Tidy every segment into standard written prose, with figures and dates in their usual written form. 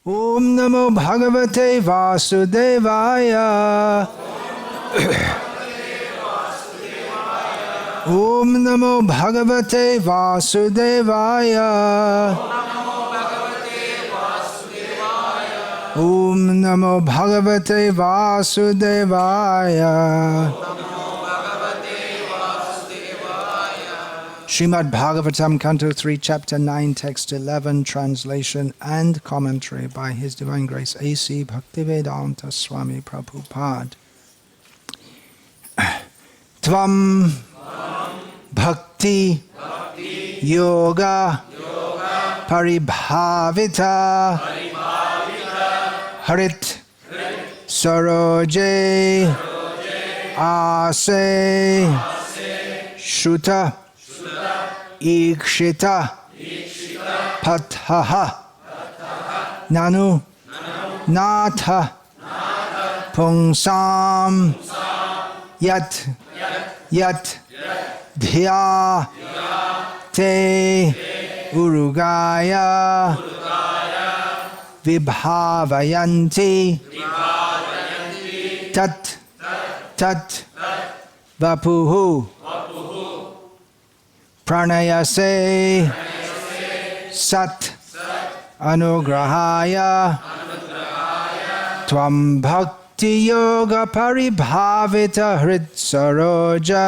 Om Namo Bhagavate Vasudevaya. Om Namo Bhagavate Vasudevaya. Om Namo Bhagavate Vasudevaya. Srimad Bhagavatam, Canto 3, Chapter 9, Text 11, translation and commentary by His Divine Grace A.C. Bhaktivedanta Swami Prabhupada. Tvam Bhakti Yoga Paribhavita Harit Saroje Ase Shuta Ikshita Pathaha Nanu Natha Pungsam Yat Dhya Te Urugaya Vibhavayanti Tat Vapuhu Pranayase Sat Anugrahaya Tvam Bhakti Yoga Paribhavita Hrit Saroja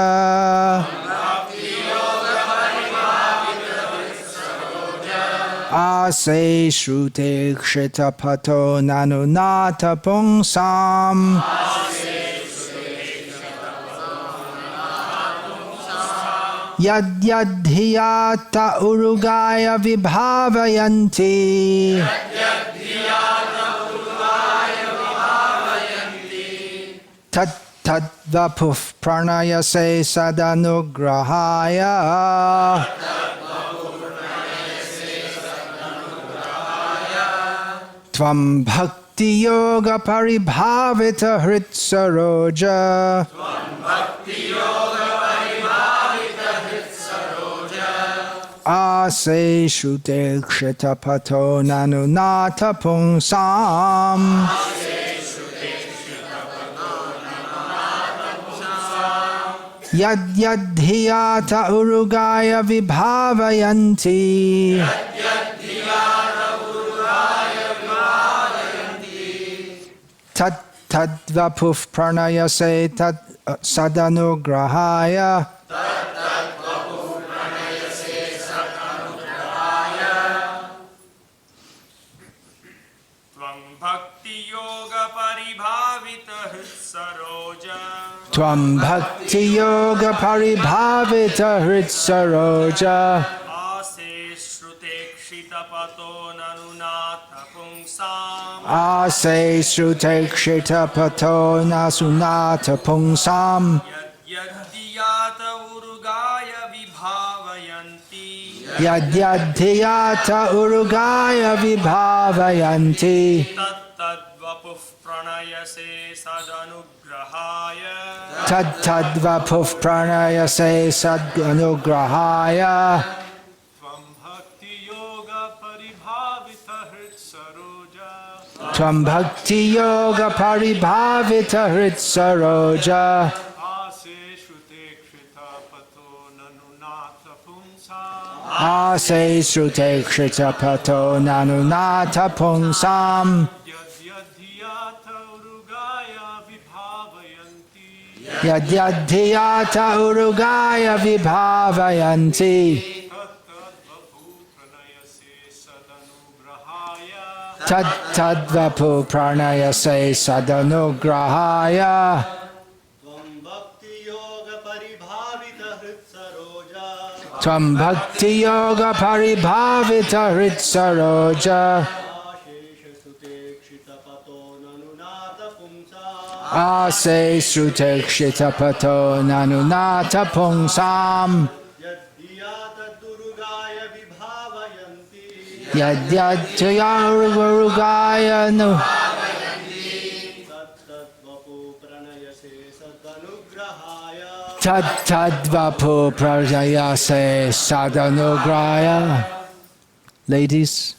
Ase Shrute Kshita Pato Nanunata Pungsam Yadhyata Urugaya Vibhavayanti Tat Vapuf Pranayase Sadanugrahaya Tvam Bhakti Yoga Paribhavita Hrit Saroja Ase Shrute Kshita Pato Nanunata Pungsam Yadhyata Urugaya Vibhavayanti Tat Vapuf Pranayase Tat Sadanugrahaya Tvam Bhakti Yoga Paribhavita Hrit Saroja Ase Shrute Kshita Pato Nanunata Pungsam Ase Shrute Kshita Pato Nasunata Pungsam Yadhyata Urugaya Vibhavayanti Yadhyata Urugaya Vibhavayanti Tat Vapuf Pranayase Sadanugrahaya Tad Vapuf Pranayase Sadanugrahaya Tvam Bhakti Yoga Paribhavita Hrit Saroja Tvam Bhakti Yoga Paribhavita Hrit Saroja Ase Shrute Kshita Pato Nanunata Pungsam Ase Shrute Kshita Pato Nanunata Pungsam Yadhyata Urugaya Vibhavayanti Tad Vapu Pranayase Sadanugrahaya Tvam Bhakti Yoga Paribhavita Hrit Saroja Ase Shrute Kshita Pato Nanunata Pungsam Yadhyatya Urugaya Nu Tad Vapu Pranayase Sadanugrahaya. Ladies.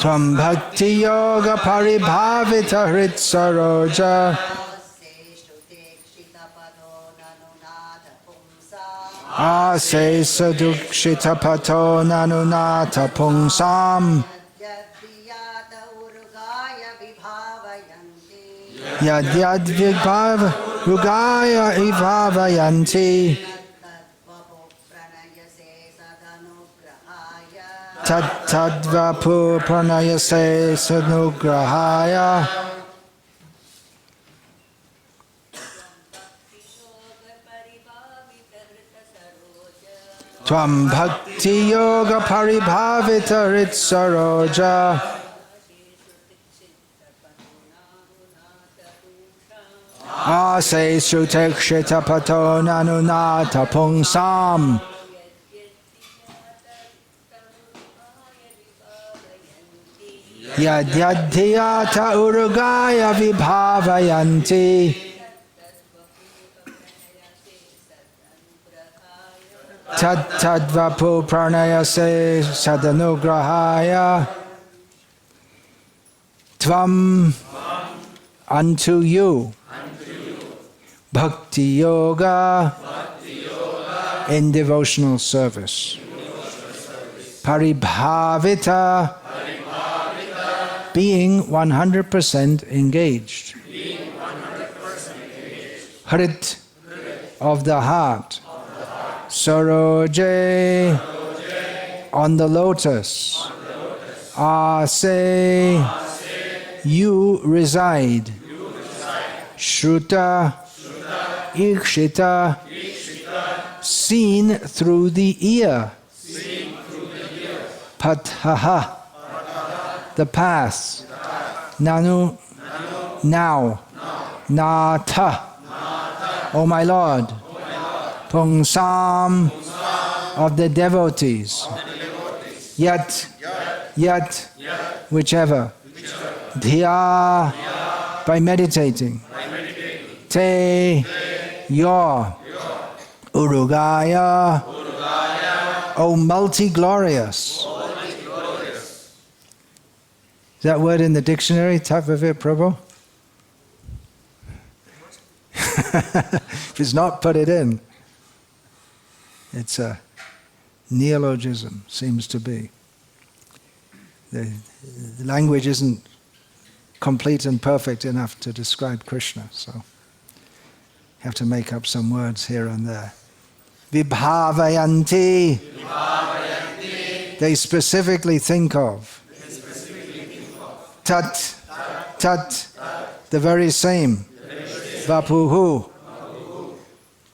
Tvam bhakti yoga paribhavita hrit saroja. Ase sadukshita pato nanunata pungsam. Yad yad vibhav rugaya ivavayanti. Tad tadvapu pranayase sanugrahaya. Tvam bhakti yoga paribhavita hrit saroja. Ase srutekshita pato nanunata pungsam. Yad yadhyata urugaya vibhavayanti. Tad tadvapu pranayase sadanugrahaya. Tvam, unto you, bhakti yoga, in devotional service. Paribhavita, being 100% engaged. Hrit, of the heart. Saroje, on the lotus. Ase, you reside. Shruta, ikshita, seen through the ear. Pathaha, the path. Nanu, now. Nata, O my Lord. Pungsam, of the devotees. Yat, whichever. Dhya, by meditating. Te, your. Urugaya, O multi-glorious. Is that word in the dictionary? Type of it, Prabhu? If it's not, put it in. It's a neologism, seems to be. The language isn't complete and perfect enough to describe Krishna, so you have to make up some words here and there. Vibhavayanti. They specifically think of. Tat, the very same. Vapuhu,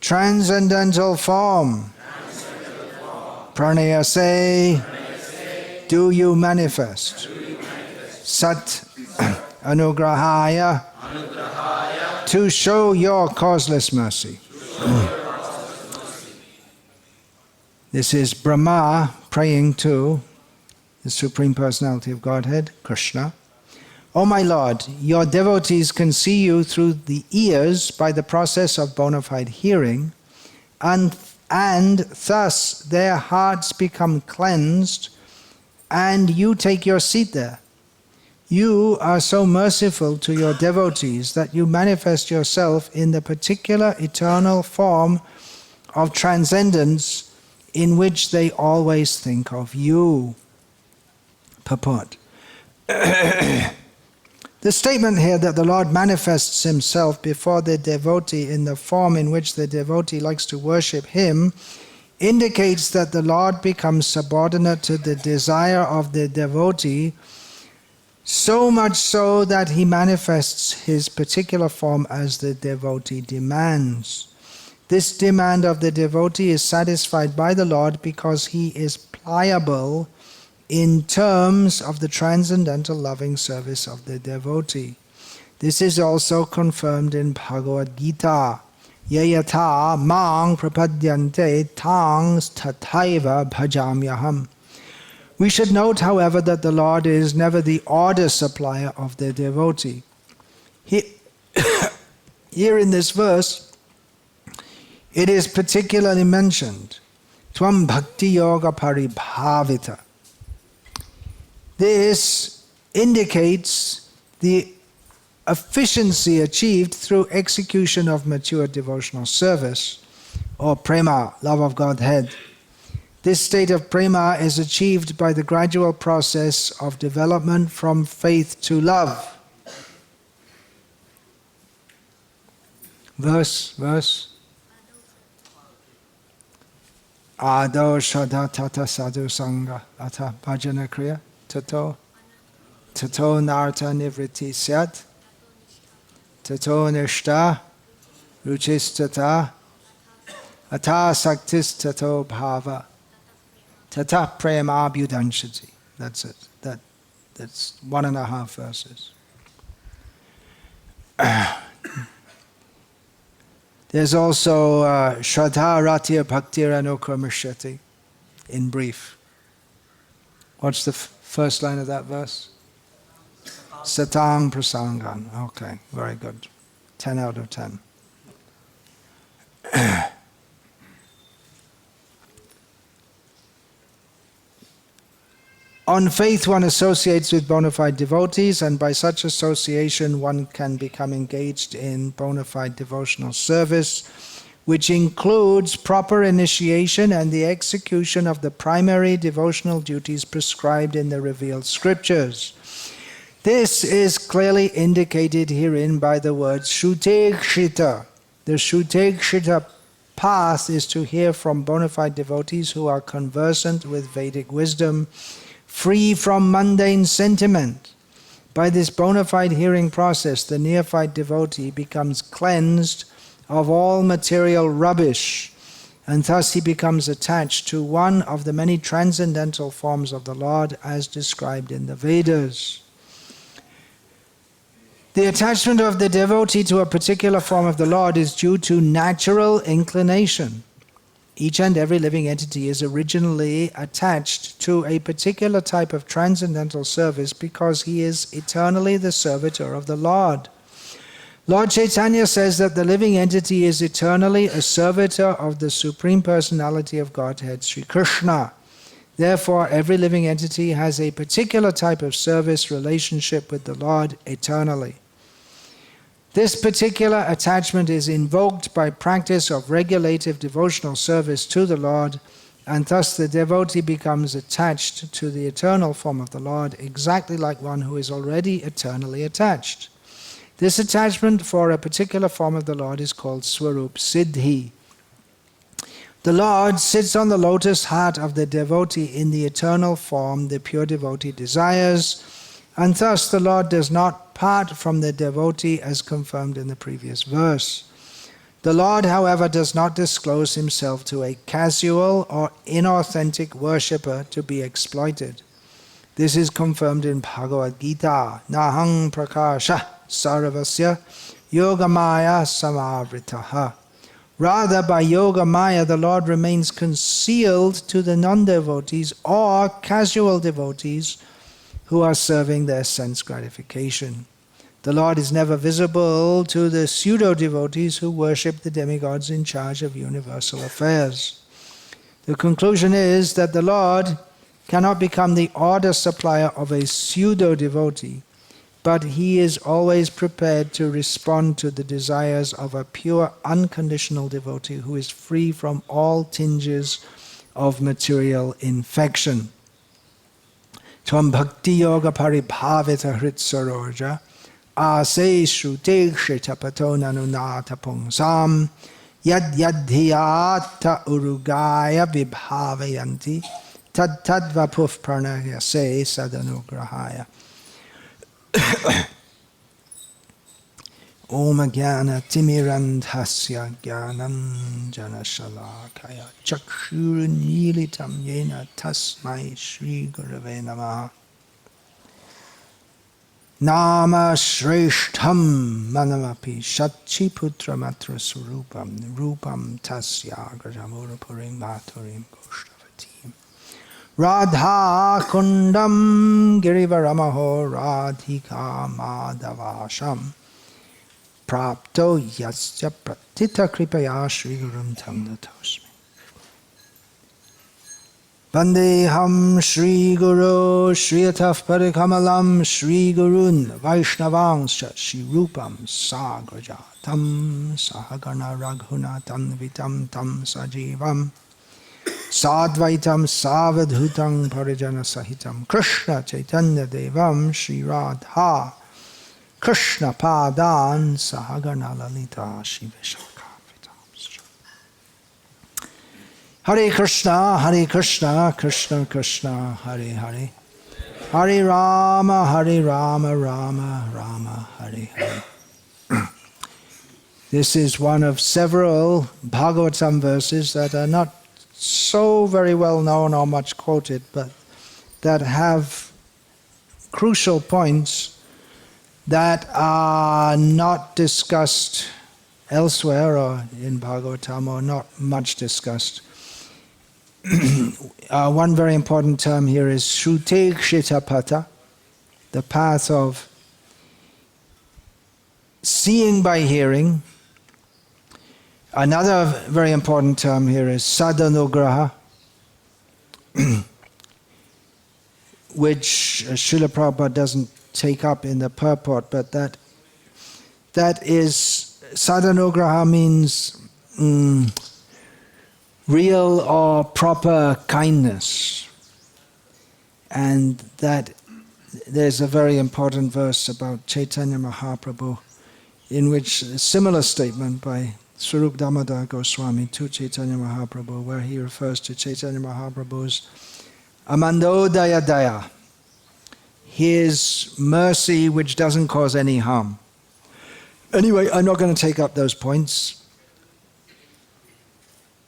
transcendental form. Pranayase, do you manifest. Sat, anugrahaya, to show your causeless mercy. This is Brahma praying to the Supreme Personality of Godhead, Krishna. O my Lord, your devotees can see you through the ears by the process of bona fide hearing, and thus their hearts become cleansed, and you take your seat there. You are so merciful to your devotees that you manifest yourself in the particular eternal form of transcendence in which they always think of you. Purport. The statement here that the Lord manifests himself before the devotee in the form in which the devotee likes to worship him indicates that the Lord becomes subordinate to the desire of the devotee, so much so that he manifests his particular form as the devotee demands. This demand of the devotee is satisfied by the Lord because he is pliable in terms of the transcendental loving service of the devotee. This is also confirmed in Bhagavad Gita. Yayata mang prapadyante tang tathaiva bhajamyaham. We should note, however, that the Lord is never the order supplier of the devotee. Here in this verse, it is particularly mentioned Tvam bhakti yoga paribhavita. This indicates the efficiency achieved through execution of mature devotional service, or prema, love of Godhead. This state of prema is achieved by the gradual process of development from faith to love. Verse. Ado shada tata sadhu sangha atha bhajana kriya tato narta nivriti syat tato nishta ruchistata atha saktis tato bhava tata prema abhyudanshati. That's it. That's 1.5 verses. There's also Shraddha Ratya Bhaktir Anukramishati, in brief. What's the first line of that verse? Satang Prasangan. Okay, very good. 10 out of 10. On faith one associates with bona fide devotees, and by such association one can become engaged in bona fide devotional service, which includes proper initiation and the execution of the primary devotional duties prescribed in the revealed scriptures. This is clearly indicated herein by the word Shutekshita. The Shutekshita path is to hear from bona fide devotees who are conversant with Vedic wisdom, free from mundane sentiment. By this bona fide hearing process, the neophyte devotee becomes cleansed of all material rubbish, and thus he becomes attached to one of the many transcendental forms of the Lord as described in the Vedas. The attachment of the devotee to a particular form of the Lord is due to natural inclination. Each and every living entity is originally attached to a particular type of transcendental service because he is eternally the servitor of the Lord. Lord Chaitanya says that the living entity is eternally a servitor of the Supreme Personality of Godhead, Sri Krishna. Therefore, every living entity has a particular type of service relationship with the Lord eternally. This particular attachment is invoked by practice of regulative devotional service to the Lord, and thus the devotee becomes attached to the eternal form of the Lord, exactly like one who is already eternally attached. This attachment for a particular form of the Lord is called Swarup Siddhi. The Lord sits on the lotus heart of the devotee in the eternal form the pure devotee desires, and thus the Lord does not part from the devotee as confirmed in the previous verse. The Lord, however, does not disclose himself to a casual or inauthentic worshipper to be exploited. This is confirmed in Bhagavad Gita. Nahang prakasha sarvasya yogamaya samavritaha. Rather, by yoga maya, the Lord remains concealed to the non-devotees or casual devotees who are serving their sense gratification. The Lord is never visible to the pseudo-devotees who worship the demigods in charge of universal affairs. The conclusion is that the Lord cannot become the order supplier of a pseudo-devotee, but he is always prepared to respond to the desires of a pure, unconditional devotee who is free from all tinges of material infection. Tvam bhakti yoga paribhavita hrit saroja ase shruteshita pato nanunata pungsam yad yadhyata urugaya vibhavayanti tad vapuf pranaya se sadanugrahaya. Om Jnana Timirandhasya Jnanam Janashalakaya Chakshurunmilitam Yena Tasmai Shri Gurave Namaha. Nama Shreshtham Manamapi Shatchi Putra Matra Surupam Rupam Tasya Grajamurupurim Maturim Goshtavatim Radha Kundam Girivaramaho Radhika Madhavasham Prapto yasya pratita kripaya Sri Gurum Tam Natosmi. Vandeham Shri Guru Shriyataf Parikamalam Shri Gurun Vaishnavangscha Shri Rupam Sagrajatam Sahagana Raghunatam Vitam Tam Sajivam Sadvaitam Savadhutam Parijana Sahitam Krishna Chaitanya Devam Shri Radha Krishna Padan Sahagana Lalita Shri Vishaka. Hare Krishna, Krishna Krishna, Hare Hare. Hare Rama, Rama Rama, Hare Hare. This is one of several Bhagavatam verses that are not so very well known or much quoted, but that have crucial points that are not discussed elsewhere or in Bhagavatam, or not much discussed. One very important term here is Shrute Kshitapata, the path of seeing by hearing. Another very important term here is Sadhanugraha, which Srila Prabhupada doesn't take up in the purport, but that is, Sadhanugraha means real or proper kindness. And that there's a very important verse about Chaitanya Mahaprabhu, in which a similar statement by Swarup Damodar Goswami to Chaitanya Mahaprabhu, where he refers to Chaitanya Mahaprabhu's Amandodaya Daya, his mercy which doesn't cause any harm. Anyway, I'm not going to take up those points.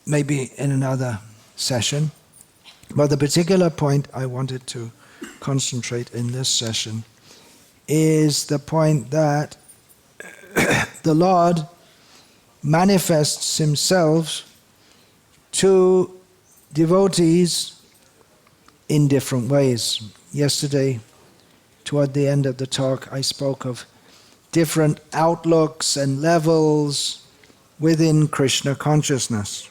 Maybe in another session. But the particular point I wanted to concentrate in this session is the point that the Lord manifests himself to devotees in different ways. Yesterday, toward the end of the talk, I spoke of different outlooks and levels within Krishna consciousness.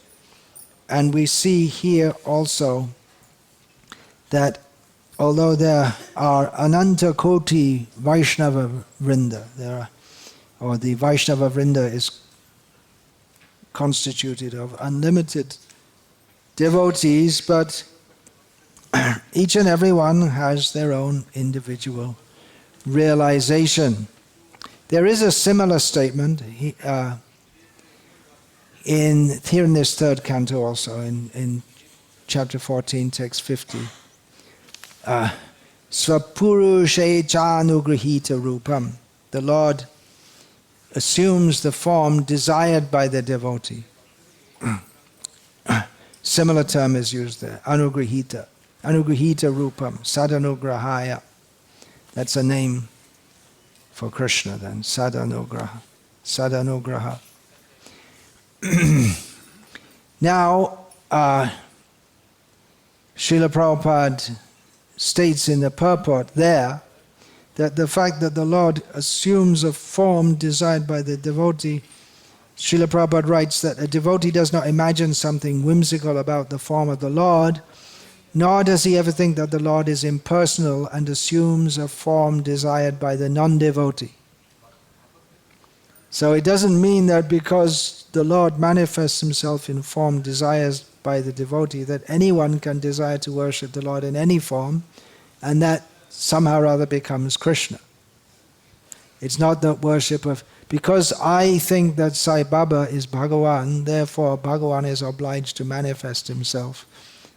And we see here also that although there are Ananta Koti Vaishnava Vrinda, or the Vaishnava Vrinda is constituted of unlimited devotees, but each and every one has their own individual realization. There is a similar statement here in this third canto also, in chapter 14, text 50. Svapurushe chanugrihita rupam. The Lord assumes the form desired by the devotee. Similar term is used there, anugrihita. Anugrihita rupam, sadanugrahaya. That's a name for Krishna then, sadanugraha. Sadanugraha. Now, Srila Prabhupada states in the purport there that the fact that the Lord assumes a form desired by the devotee, Srila Prabhupada writes that a devotee does not imagine something whimsical about the form of the Lord, nor does he ever think that the Lord is impersonal and assumes a form desired by the non-devotee. So it doesn't mean that because the Lord manifests himself in form desired by the devotee that anyone can desire to worship the Lord in any form, and that somehow or other becomes Krishna. It's not the worship of, because I think that Sai Baba is Bhagavan, therefore Bhagavan is obliged to manifest himself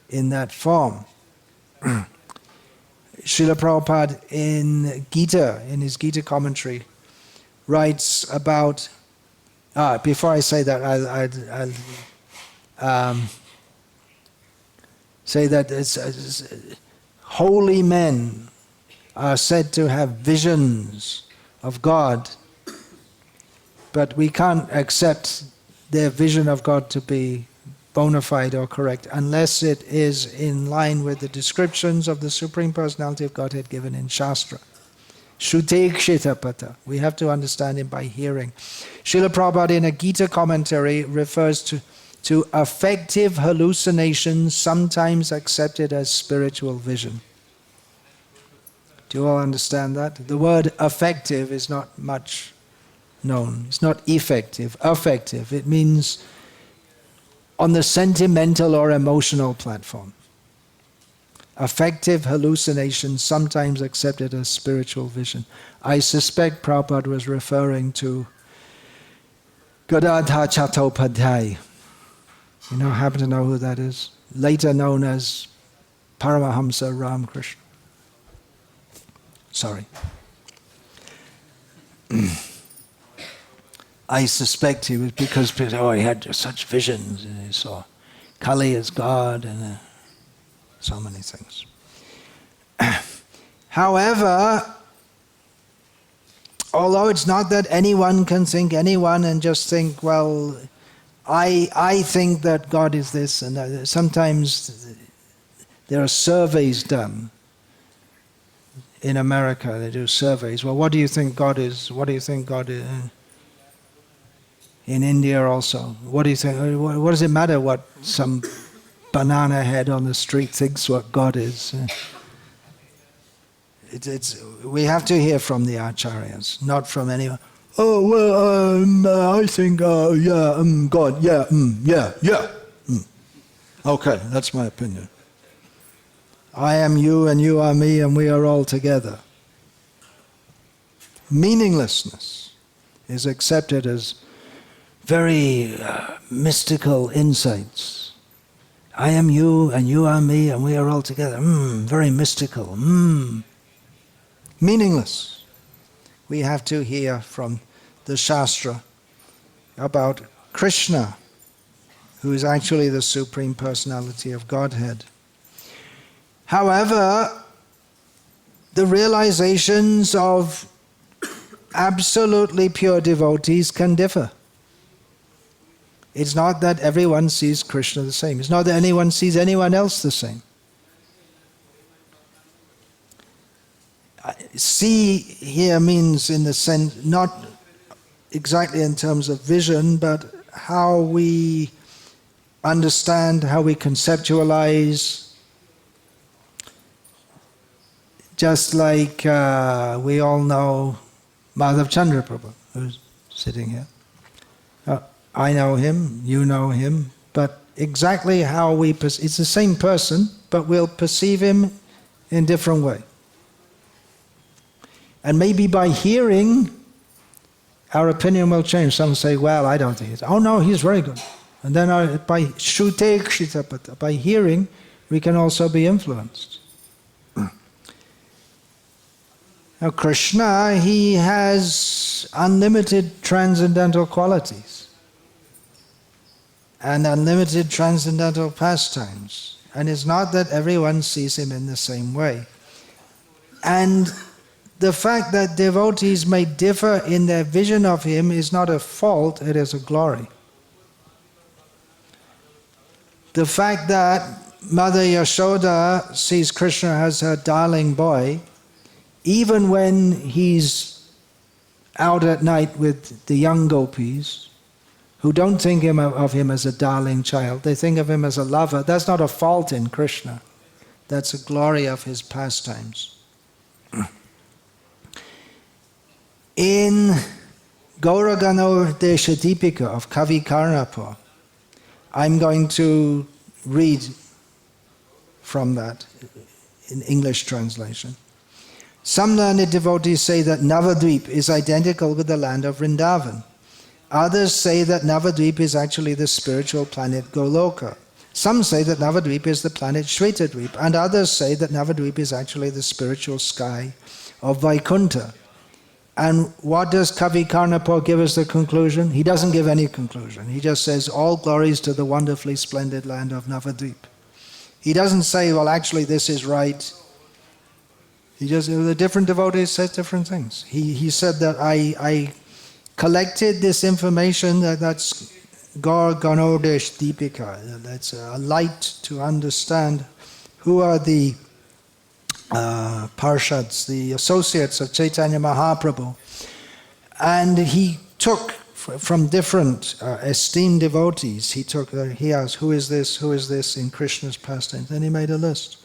in that form. Srila Prabhupada in Gita, in his Gita commentary, writes about, before I say that, I'll say that it's holy men are said to have visions of God, but we can't accept their vision of God to be bona fide or correct unless it is in line with the descriptions of the Supreme Personality of Godhead given in Shastra. Shrute Kshitapata. We have to understand him by hearing. Srila Prabhupada in a Gita commentary refers to to affective hallucinations sometimes accepted as spiritual vision. Do you all understand that? The word affective is not much known. It's not effective, affective. It means on the sentimental or emotional platform. Affective hallucinations sometimes accepted as spiritual vision. I suspect Prabhupada was referring to Gadadhar Chattopadhyay. You know, happen to know who that is? Later known as Paramahamsa Ramakrishna. Sorry. I suspect he was because he had such visions, and he saw Kali as God and so many things. However, although it's not that anyone can think anyone and just think, well, I think that God is this, and that. Sometimes there are surveys done. In America, they do surveys. Well, what do you think God is? What do you think God is? In India also. What do you think? What does it matter what some banana head on the street thinks what God is? We have to hear from the acharyas, not from anyone. Oh, well, I think, God, yeah. Okay, that's my opinion. I am you and you are me and we are all together. Meaninglessness is accepted as very mystical insights. I am you and you are me and we are all together. Very mystical. Meaningless. We have to hear from the Shastra about Krishna, who is actually the Supreme Personality of Godhead. However, the realizations of absolutely pure devotees can differ. It's not that everyone sees Krishna the same. It's not that anyone sees anyone else the same. See here means in the sense, not exactly in terms of vision, but how we understand, how we conceptualize. Just like we all know Madhav Chandra Prabhu, who's sitting here. I know him, you know him, but exactly how we perceive, it's the same person, but we'll perceive him in a different way. And maybe by hearing, our opinion will change. Some say, well, I don't think it's, oh no, he's very good. And then by Shrute Kshitapata, by hearing, we can also be influenced. Now Krishna, he has unlimited transcendental qualities and unlimited transcendental pastimes. And it's not that everyone sees him in the same way. And the fact that devotees may differ in their vision of him is not a fault, it is a glory. The fact that Mother Yashoda sees Krishna as her darling boy, even when he's out at night with the young gopis, who don't think of him as a darling child, they think of him as a lover, that's not a fault in Krishna. That's a glory of his pastimes. In Gauragano Desha Deepika of Kavi Karnapur, I'm going to read from that in English translation. Some learned devotees say that Navadvip is identical with the land of Vrindavan. Others say that Navadvip is actually the spiritual planet Goloka. Some say that Navadvip is the planet Shvetadvip, and others say that Navadvip is actually the spiritual sky of Vaikuntha. And what does Kavi Karnapur give as the conclusion? He doesn't give any conclusion. He just says, all glories to the wonderfully splendid land of Navadvip. He doesn't say, well, actually this is right. The different devotees said different things. He said that I collected this information, that's Gaur Ganodesh Deepika. That's a light to understand who are the Parshads, the associates of Chaitanya Mahaprabhu. And he took from different esteemed devotees. He asked, who is this in Krishna's pastimes? Then he made a list.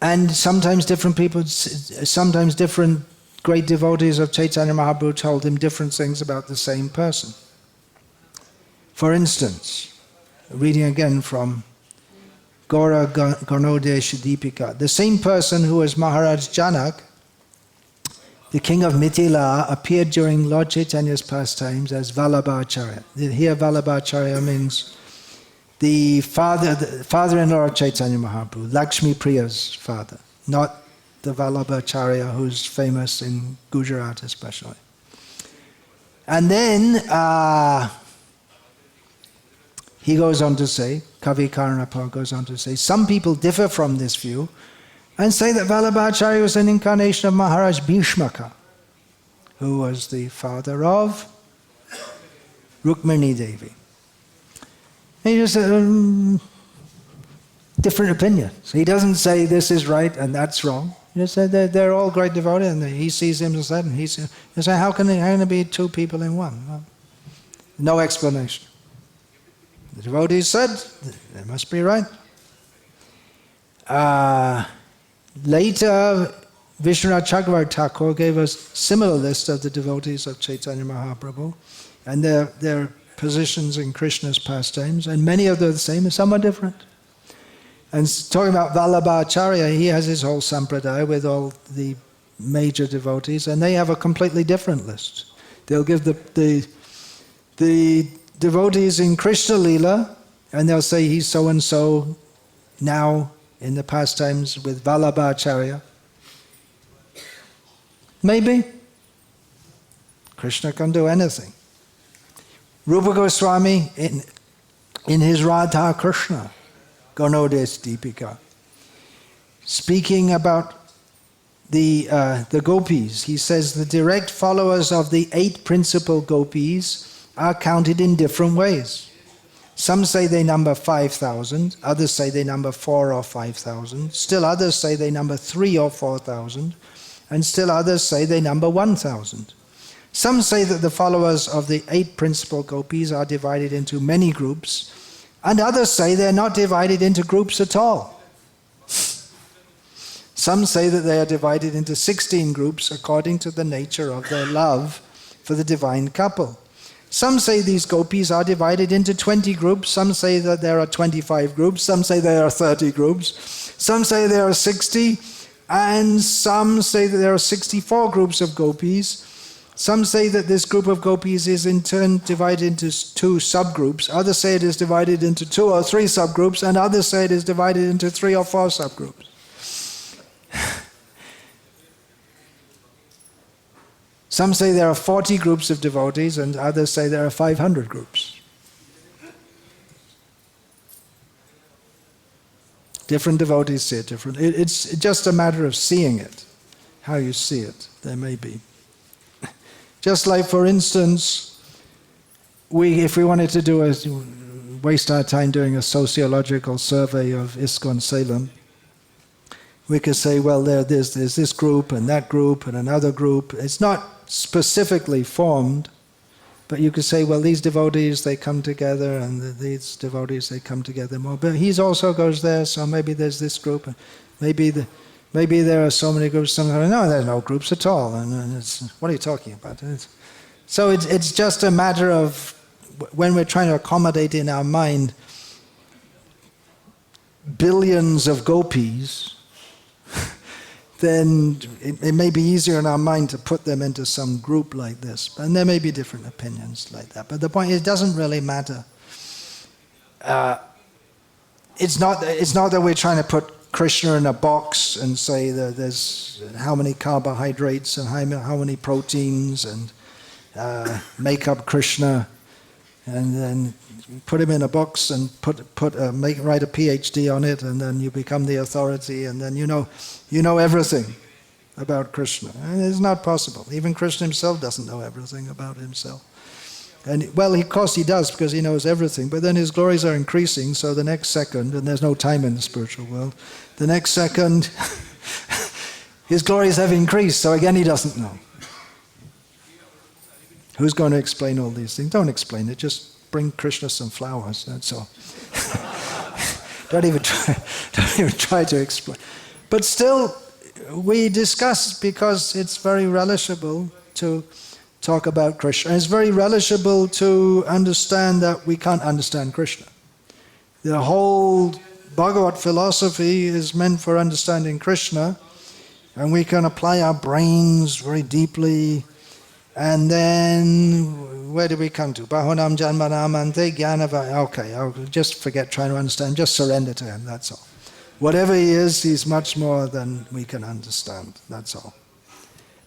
And sometimes different people, sometimes different great devotees of Chaitanya Mahaprabhu told him different things about the same person. For instance, reading again from Gaura Garnodesha Deepika, the same person who was Maharaj Janak, the king of Mithila, appeared during Lord Chaitanya's pastimes as Vallabhacharya. Here Vallabhacharya means the father-in-law of Chaitanya Mahaprabhu, Lakshmi Priya's father, not the Vallabhacharya who's famous in Gujarat especially. And then he goes on to say, Kavi Karnapa goes on to say, some people differ from this view and say that Vallabhacharya was an incarnation of Maharaj Bhishmaka, who was the father of Rukmini Devi. He just said, different opinions. He doesn't say this is right and that's wrong. He just said they're all great devotees, and he sees him as that, and he says, how can there be two people in one? No explanation. The devotees said, they must be right. Later, Vishwanath Chakravarti Thakur gave us a similar list of the devotees of Chaitanya Mahaprabhu and their positions in Krishna's pastimes, and many of them are the same, and some are different. And talking about Vallabhacharya, he has his whole sampradaya with all the major devotees, and they have a completely different list. They'll give the devotees in Krishna Lila, and they'll say he's so-and-so now in the pastimes with Vallabhacharya. Maybe. Krishna can do anything. Rupa Goswami in his Radha Krishna, Garnodes Deepika, speaking about the gopis, he says the direct followers of the 8 principal gopis are counted in different ways. Some say they number 5,000, others say they number 4 or 5,000, still others say they number 3 or 4,000, and still others say they number 1,000. Some say that the followers of the 8 principal gopis are divided into many groups, and others say they're not divided into groups at all. Some say that they are divided into 16 groups according to the nature of their love for the divine couple. Some say these gopis are divided into 20 groups, some say that there are 25 groups, some say there are 30 groups, some say there are 60, and some say that there are 64 groups of gopis. Some say that this group of gopis is in turn divided into 2 subgroups, others say it is divided into 2 or 3 subgroups, and others say it is divided into 3 or 4 subgroups. Some say there are 40 groups of devotees, and others say there are 500 groups. Different devotees see it differently. It's just a matter of seeing it, how you see it. There may be. Just like, for instance, if we wanted to waste our time doing a sociological survey of ISKCON Salem, we could say, well, there's this group and that group and another group. It's not specifically formed, but you could say, well, these devotees, they come together, and these devotees, they come together more. But he also goes there, so maybe there's this group, and maybe there are so many groups. Some go, no, there's no groups at all. And it's, what are you talking about? So it's just a matter of when we're trying to accommodate in our mind billions of gopis, then it may be easier in our mind to put them into some group like this. And there may be different opinions like that. But the point is, it doesn't really matter. It's not that we're trying to put Krishna in a box and say that there's how many carbohydrates and how many proteins, and make up Krishna and then put him in a box and write a PhD on it, and then you become the authority, and then you know everything about Krishna. And it's not possible. Even Krishna himself doesn't know everything about himself. And well, of course he does, because he knows everything, but then his glories are increasing, so the next second, and there's no time in the spiritual world, the next second His glories have increased, so again he doesn't know. Who's going to explain all these things? Don't explain it, just bring Krishna some flowers, that's all. Don't even try to explain. But still, we discuss because it's very relishable to talk about Krishna. It's very relishable to understand that we can't understand Krishna. The whole Bhagavat philosophy is meant for understanding Krishna, and we can apply our brains very deeply, and then where do we come to? Bahunam janmanam ante jnanava. Okay, I'll just forget trying to understand, just surrender to him, that's all. Whatever he is, he's much more than we can understand, that's all.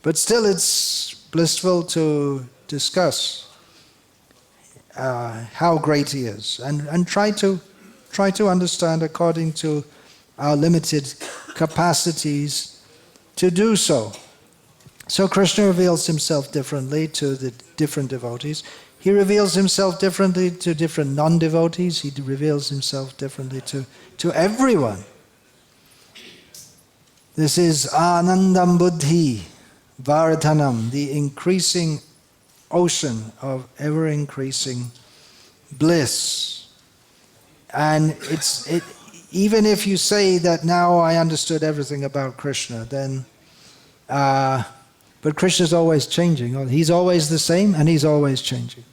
But still it's blissful to discuss how great he is, and try to understand according to our limited capacities to do so. So Krishna reveals himself differently to the different devotees. He reveals himself differently to different non-devotees. He reveals himself differently to everyone. This is Anandam Buddhi Vardhanam, the increasing ocean of ever-increasing bliss. And even if you say that now I understood everything about Krishna, then but Krishna's always changing. He's always the same and he's always changing.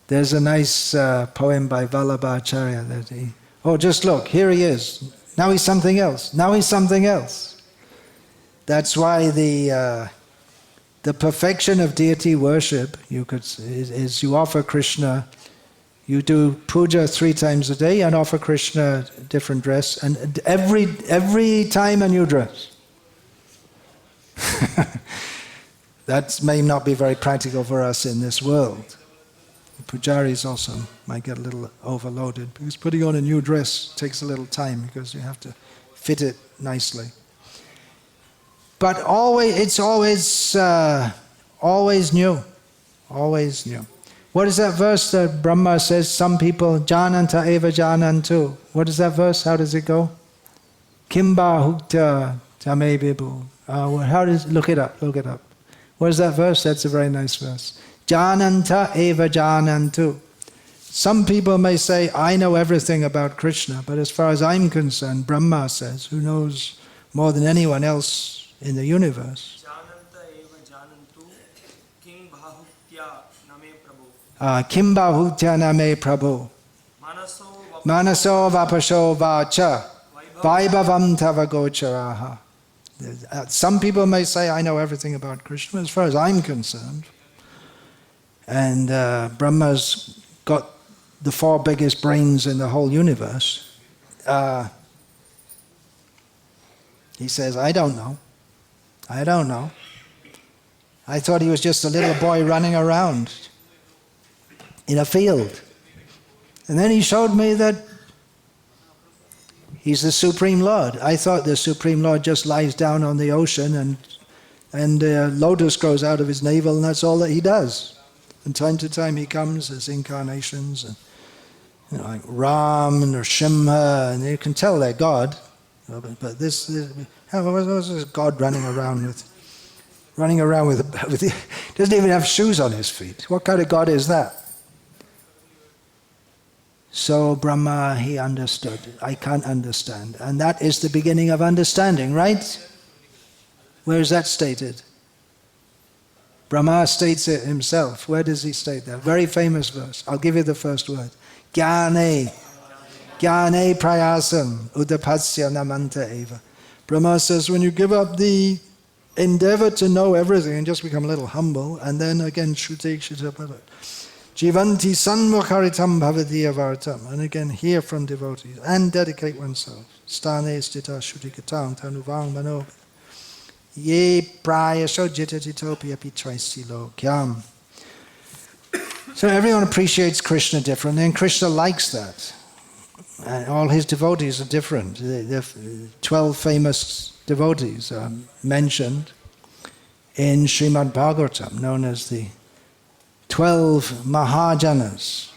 There's a nice poem by Vallabhacharya that just look, here he is. Now he's something else. Now he's something else. That's why the perfection of deity worship is you offer Krishna. You do puja 3 times a day and offer Krishna a different dress, and every time a new dress. That may not be very practical for us in this world. The pujaris also might get a little overloaded, because putting on a new dress takes a little time, because you have to fit it nicely. But it's always new. Always new. What is that verse that Brahma says, some people, jananta eva janantu? What is that verse? How does it go? Kimba hukta tame bibu. Look it up. What is that verse? That's a very nice verse. Jananta eva janantu. Some people may say, I know everything about Krishna, but as far as I'm concerned, Brahma says, who knows more than anyone else in the universe. Kim bahutya name prabhu. Manaso vapasho vacha. Vaibhavam tava gocharaha. Some people may say, I know everything about Krishna, as far as I'm concerned. And Brahma's got the 4 biggest brains in the whole universe. He says, I don't know. I thought he was just a little boy running around in a field. And then he showed me that he's the Supreme Lord. I thought the Supreme Lord just lies down on the ocean and lotus grows out of his navel, and that's all that he does. From time to time he comes as incarnations, and like Ram and Nrsimha, and you can tell they're God. But this God running around with doesn't even have shoes on his feet. What kind of God is that? So Brahma, he understood. I can't understand. And that is the beginning of understanding, right? Where is that stated? Brahma states it himself. Where does he state that? Very famous verse. I'll give you the first word. Jnane prayasam udapasya namanta eva. Brahma says, when you give up the endeavor to know everything and just become a little humble, and then again, Shruti Kshitabhara. Jivanti sanmukharitam bhavadiya vartam. And again, hear from devotees and dedicate oneself. Stane stita shrutikatang tanuvang mano. Ye prayasho jitatitopi api traisilo kyam. So everyone appreciates Krishna differently, and Krishna likes that. And all his devotees are different. The 12 famous devotees are mentioned in Srimad Bhagavatam, known as the 12 Mahajanas.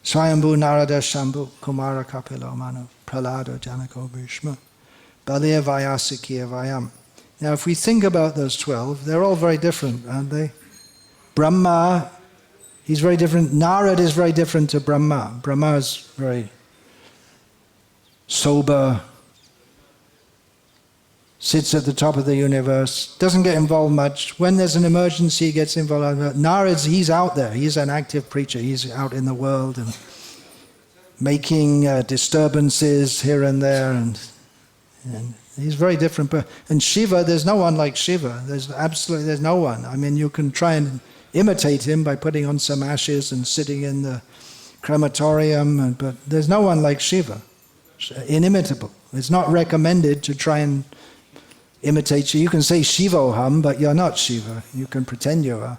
Swayambhu Narada Shambhu Kumara Kapilo Manu Pralado Janako Bhishma Balya Vayasikiya Vayam. Now if we think about those 12, they're all very different, aren't they? Brahma, he's very different. Narad is very different to Brahma. Brahma is very sober, sits at the top of the universe, doesn't get involved much. When there's an emergency, he gets involved. Narad, he's out there. He's an active preacher. He's out in the world and making disturbances here and there, and he's very different. And Shiva, there's no one like Shiva. There's no one. I mean, you can try and imitate him by putting on some ashes and sitting in the crematorium, but there's no one like Shiva. Inimitable. It's not recommended to try and imitate Shiva. You can say Shivoham, but you're not Shiva. You can pretend you are.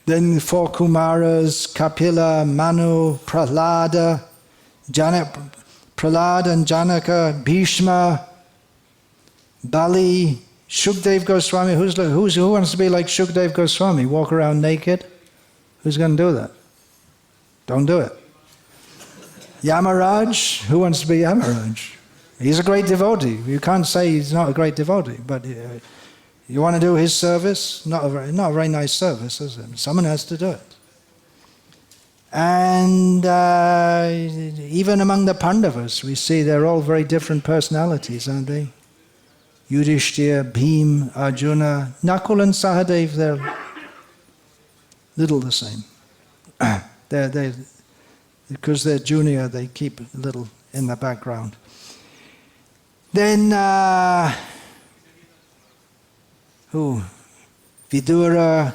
Then 4 Kumaras, Kapila, Manu, Prahlada, Prahlad and Janaka, Bhishma, Bali, Shukdev Goswami. Who wants to be like Shukdev Goswami? Walk around naked? Who's going to do that? Don't do it. Yamaraj, who wants to be Yamaraj? He's a great devotee. You can't say he's not a great devotee, but you want to do his service? Not a very nice service, is it? Someone has to do it. And even among the Pandavas, we see they're all very different personalities, aren't they? Yudhishthira, Bhim, Arjuna, Nakul and Sahadev, they're little the same. Because they're junior, they keep a little in the background. Then, Vidura,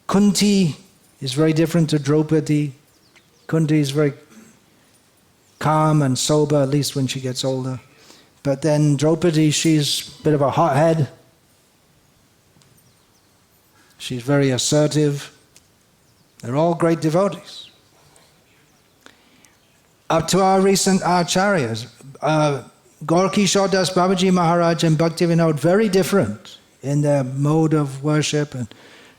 Kunti is very different to Draupadi. Kunti is very calm and sober, at least when she gets older. But then Draupadi, she's a bit of a hothead. She's very assertive. They're all great devotees. Up to our recent acharyas, Gorki Das Babaji Maharaj and Bhaktivinoda, very different in their mode of worship. And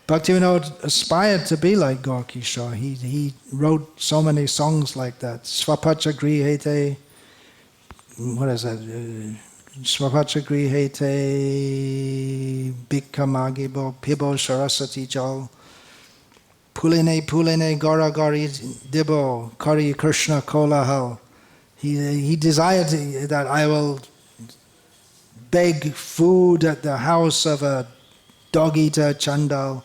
Bhaktivinoda aspired to be like Gorki Shah. He wrote so many songs like that. Swapacha Grihete, what is that? Swapacha Grihete, Bhikha Magibo, Pibo Sarasati Jal, Puline Gora Gori Dibo, Kari Krishna Kolahal. He desired that I will beg food at the house of a dog-eater Chandal,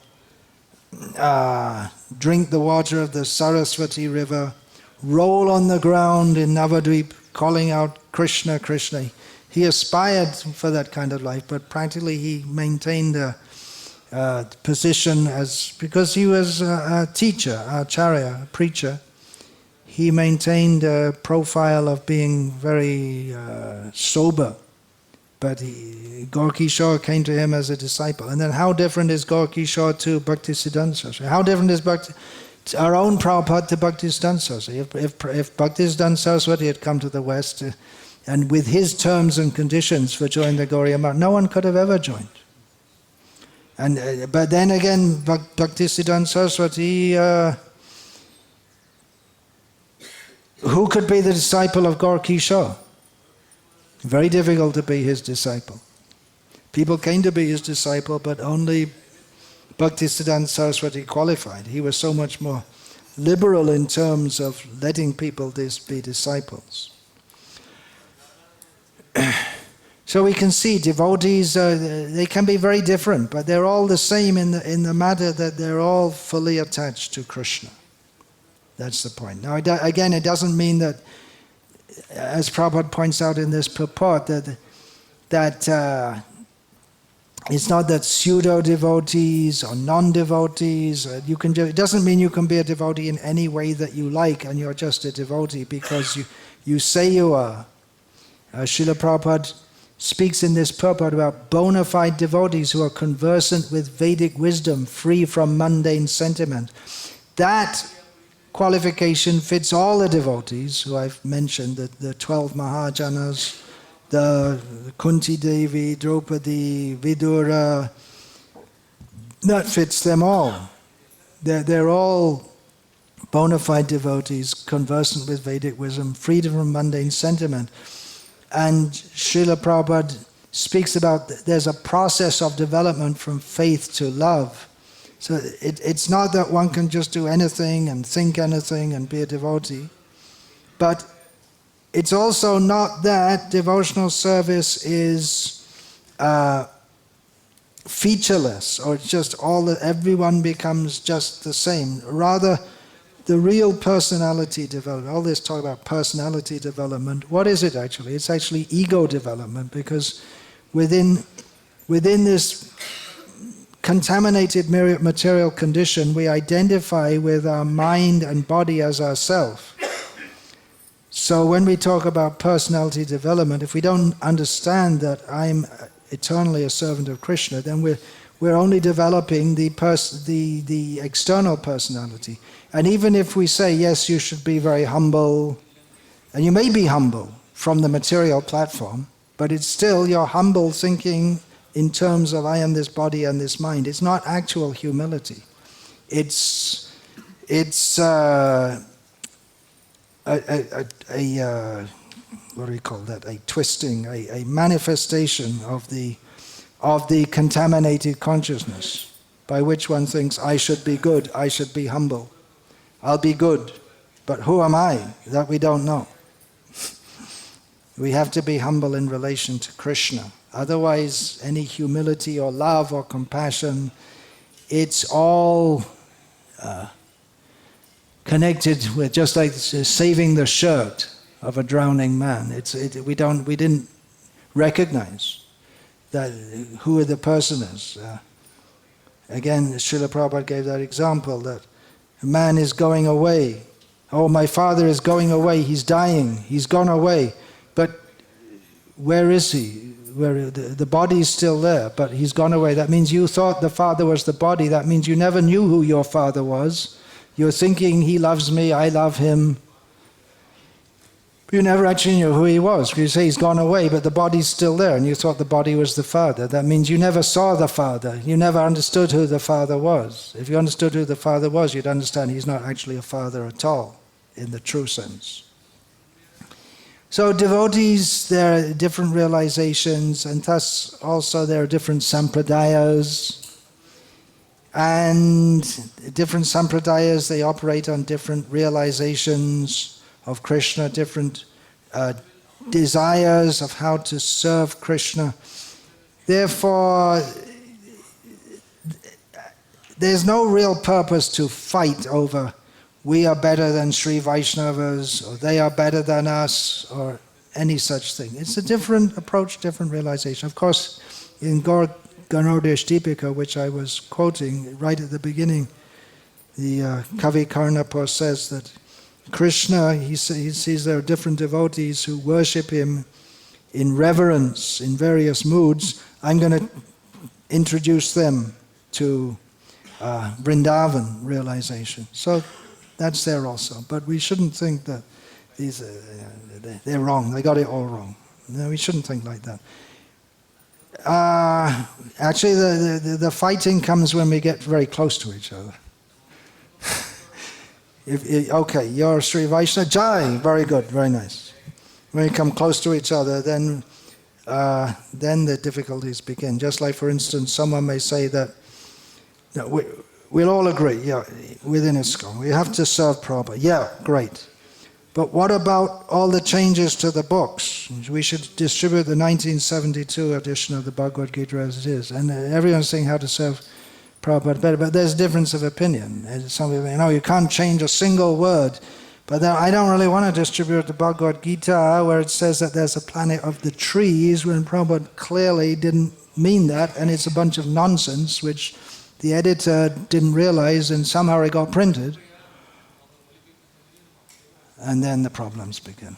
drink the water of the Saraswati river, roll on the ground in Navadvip, calling out Krishna, Krishna. He aspired for that kind of life, but practically he maintained a position because he was a teacher, acharya, a preacher. He maintained a profile of being very sober, but Gorki Shah came to him as a disciple. And then how different is Gorki Shah to Bhaktisiddhanta Saraswati? How different is our own Prabhupada to Bhaktisiddhanta Saraswati? If Bhaktisiddhanta Saraswati had come to the West and with his terms and conditions for joining the Gauriya Math, no one could have ever joined. But then again, Bhaktisiddhanta Saraswati, who could be the disciple of Gorki Shah? Very difficult to be his disciple. People came to be his disciple, but only Bhaktisiddhanta Saraswati qualified. He was so much more liberal in terms of letting people be disciples. So we can see devotees, they can be very different, but they're all the same in the matter that they're all fully attached to Krishna. That's the point. Now, again, it doesn't mean that, as Prabhupada points out in this purport, that it's not that pseudo-devotees or non-devotees, it doesn't mean you can be a devotee in any way that you like and you're just a devotee because you say you are. Srila Prabhupada speaks in this purport about bona fide devotees who are conversant with Vedic wisdom, free from mundane sentiment. That qualification fits all the devotees who I've mentioned, the 12 Mahajanas, the Kunti Devi, Draupadi, Vidura. That fits them all. They're all bona fide devotees, conversant with Vedic wisdom, freed from mundane sentiment. And Srila Prabhupada speaks about there's a process of development from faith to love. So it's not that one can just do anything and think anything and be a devotee. But it's also not that devotional service is featureless, or it's just everyone becomes just the same. Rather, the real personality development, all this talk about personality development, what is it actually? It's actually ego development, because within this contaminated material condition, we identify with our mind and body as ourself. So when we talk about personality development, if we don't understand that I'm eternally a servant of Krishna, then we're only developing the external personality. And even if we say, yes, you should be very humble, and you may be humble from the material platform, but it's still you're humble thinking in terms of I am this body and this mind. It's not actual humility. It's what do we call that? A twisting, a manifestation of the contaminated consciousness, by which one thinks I should be good, I should be humble, I'll be good, but who am I? That we don't know. We have to be humble in relation to Krishna. Otherwise, any humility or love or compassion, it's all connected with just like saving the shirt of a drowning man. We didn't recognize that who the person is. Again, Srila Prabhupada gave that example that a man is going away. Oh, my father is going away. He's dying. He's gone away. But where is he? The body is still there, but he's gone away. That means you thought the father was the body. That means you never knew who your father was. You're thinking he loves me, I love him. You never actually knew who he was. You say he's gone away, but the body's still there, and you thought the body was the father. That means you never saw the father. You never understood who the father was. If you understood who the father was, you'd understand he's not actually a father at all, in the true sense. So devotees, there are different realizations, and thus also there are different sampradayas. And different sampradayas, they operate on different realizations of Krishna, different desires of how to serve Krishna. Therefore, there's no real purpose to fight over we are better than Sri Vaishnavas, or they are better than us, or any such thing. It's a different approach, different realization. Of course, in Ganodesh Deepika, which I was quoting right at the beginning, the Kavi Karnapur says that Krishna, he sees there are different devotees who worship him in reverence, in various moods. I'm going to introduce them to Vrindavan realization. So that's there also. But we shouldn't think that they're wrong, they got it all wrong. No, we shouldn't think like that. Actually, the fighting comes when we get very close to each other. Okay, you're Sri Vaishnava, Jai, very good, very nice. When you come close to each other, then the difficulties begin. Just like, for instance, someone may say that we'll all agree, yeah, within ISKCON, we have to serve Prabhupada. Yeah, great. But what about all the changes to the books? We should distribute the 1972 edition of the Bhagavad Gita as it is. And everyone's saying how to serve Prabhupada better, but there's a difference of opinion. Some people say, no, you can't change a single word. But then I don't really want to distribute the Bhagavad Gita where it says that there's a planet of the trees, when Prabhupada clearly didn't mean that, and it's a bunch of nonsense which the editor didn't realize, and somehow it got printed. And then the problems begin.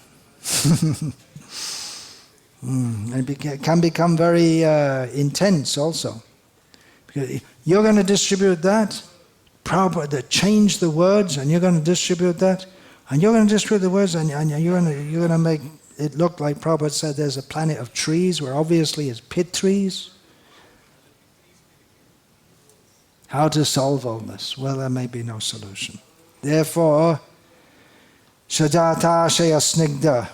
It can become very intense also. Because you're going to distribute that, Prabhupada, change the words, and you're going to distribute that, and you're going to distribute the words, and you're going to make it look like Prabhupada said there's a planet of trees, where obviously it's pit trees. How to solve all this? Well, there may be no solution. Therefore, Shajata Shaya Snigdha.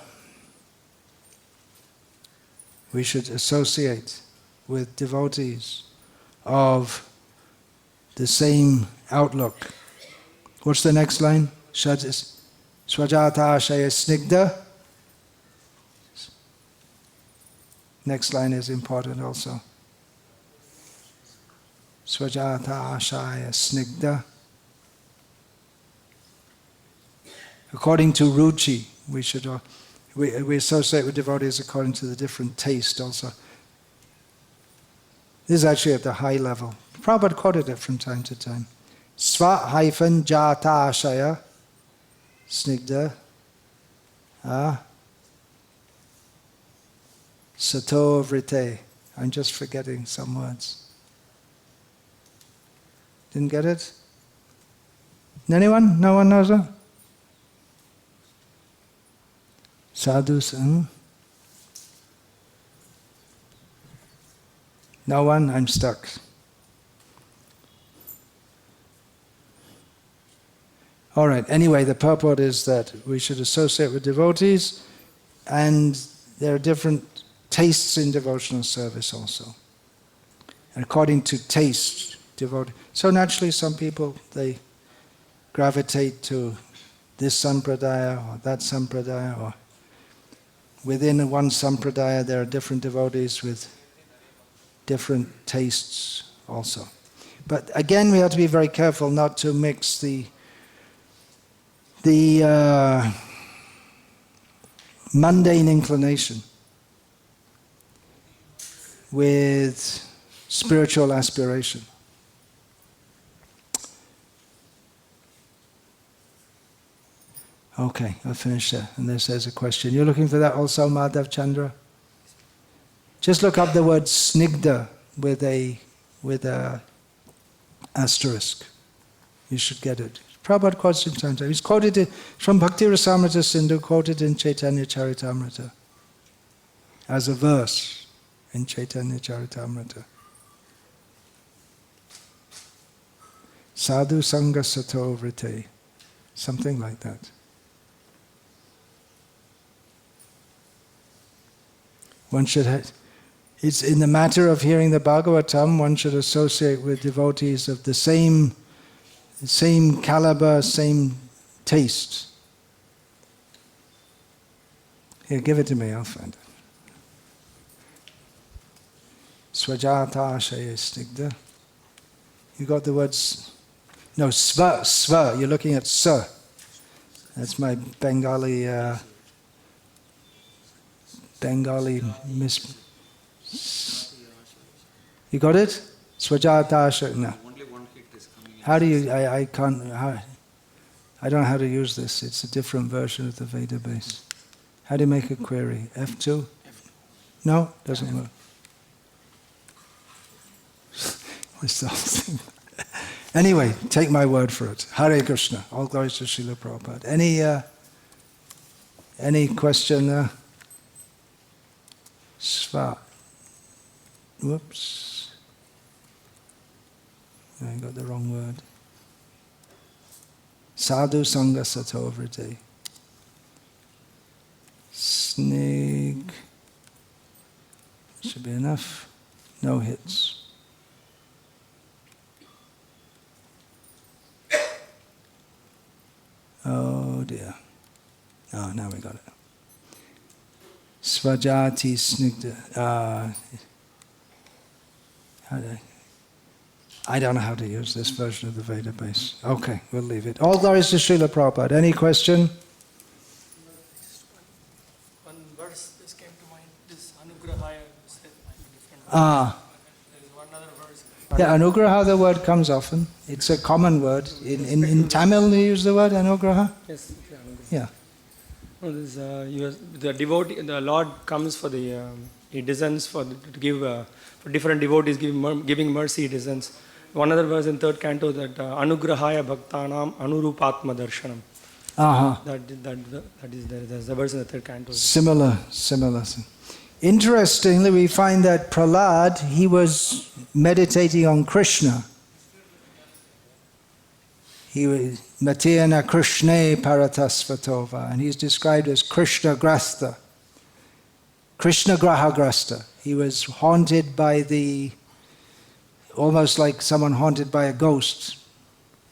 we should associate with devotees of the same outlook. What's the next line? Swajata Shaya Snigdha. Next line is important also. Swajata Shaya Snigdha. According to ruchi, we associate with devotees according to the different taste also. This is actually at the high level. Prabhupada quoted it from time to time. Sva-jata ashaya snigdha sato vrite. I'm just forgetting some words. Didn't get it? Anyone? No one knows it? Sadhus? No one? I'm stuck. All right, anyway, the purport is that we should associate with devotees, and there are different tastes in devotional service also. And according to taste, devotee. So naturally some people, they gravitate to this sampradaya or that sampradaya, or within one sampradaya there are different devotees with different tastes also. But again, we have to be very careful not to mix the mundane inclination with spiritual aspiration. Okay, I'll finish there. And there's a question. You're looking for that also, Madhav Chandra? Just look up the word snigdha with a asterisk. You should get it. Prabhupada quotes him sometimes. He's quoted it from Bhakti Rasamrita Sindhu, quoted in Chaitanya Charitamrita as a verse in Chaitanya Charitamrita. Sadhu Sangha Sato Vrite. Something like that. One should have, it's in the matter of hearing the Bhagavatam, one should associate with devotees of the same caliber, same taste. Here, give it to me, I'll find it. Swajata Shaya Snigdha. You got the words? No, sva. You're looking at sa. That's my Bengali miss. You got it? Swajata Shaya. No. How do you, I can't, I don't know how to use this. It's a different version of the Veda base. How do you make a query? F2? No? Doesn't work. What's the whole thing? Anyway, take my word for it. Hare Krishna. All glories to Srila Prabhupada. Any question there? Sva. Whoops. I got the wrong word. Sadhu Sangha Sato Vrite. Snig. Should be enough. No hits. Oh dear. Oh, now we got it. Svajati Snigdha. I don't know how to use this version of the Veda base. Okay, we'll leave it. All glories to Srila Prabhupada. Any question? One verse just came to mind. This Anugrahaya said different. Ah. There is one other verse. Yeah, Anugraha, the word comes often. It's a common word. In Tamil, you use the word Anugraha? Yes. Yeah. No, this, the devotee, the Lord comes for the, he descends to give, for different devotees, giving mercy, he descends. One other verse in third canto that Anugrahaya Bhaktanam Anurupatma Darshanam. Uh-huh. That is there. There's the verse in the third canto. Similar. Interestingly, we find that Prahlad, he was meditating on Krishna. He was Matena Krishne Paratasvatova, and he's described as Krishna Grastha. Krishna Grahagrasta. He was haunted by almost like someone haunted by a ghost,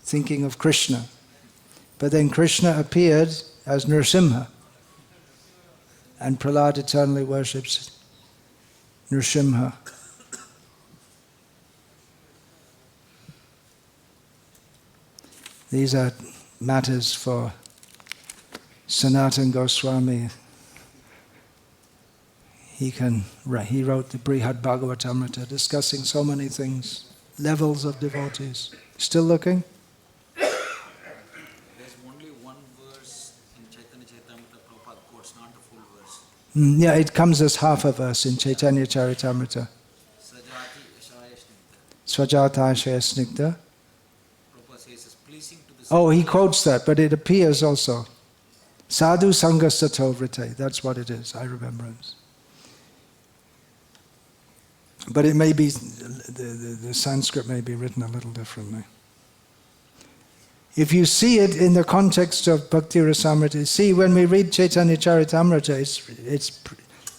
thinking of Krishna. But then Krishna appeared as Nrsimha, and Prahlad eternally worships Nrsimha. These are matters for Sanatana Goswami. He wrote the Brihad Bhagavatamrita discussing so many things, levels of devotees. Still looking? There's only one verse in Chaitanya Charitamrita Prabhupada quotes, not the full verse. Yeah, it comes as half a verse in Chaitanya Charitamrita. Sajati Ashaya Swajata Snigdha. Shaya Snigdha. Prabhupada says it's pleasing to the Oh, he quotes that, but it appears also. Sadhu Sangha Satovrite. That's what it is, I remember it. But it may be, the Sanskrit may be written a little differently. If you see it in the context of Bhakti Rasamrita, see, when we read Chaitanya Charitamrita,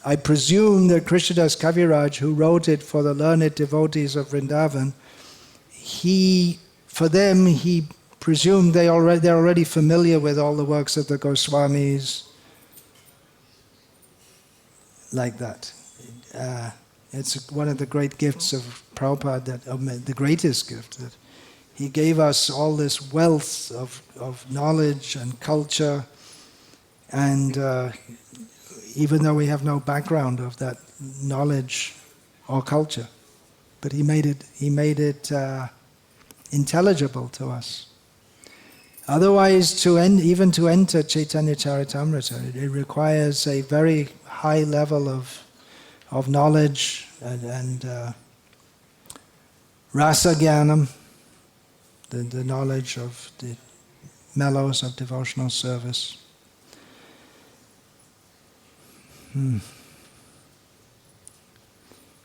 I presume that Krishnadas Kaviraj, who wrote it for the learned devotees of Vrindavan, for them, he presumed they're already familiar with all the works of the Goswamis, like that. It's one of the great gifts of Prabhupada, the greatest gift, that he gave us all this wealth of knowledge and culture, and even though we have no background of that knowledge or culture, but he made it intelligible to us. Otherwise, even to enter Chaitanya Charitamrita, it requires a very high level of knowledge and rasa jnanam, the knowledge of the mellows of devotional service.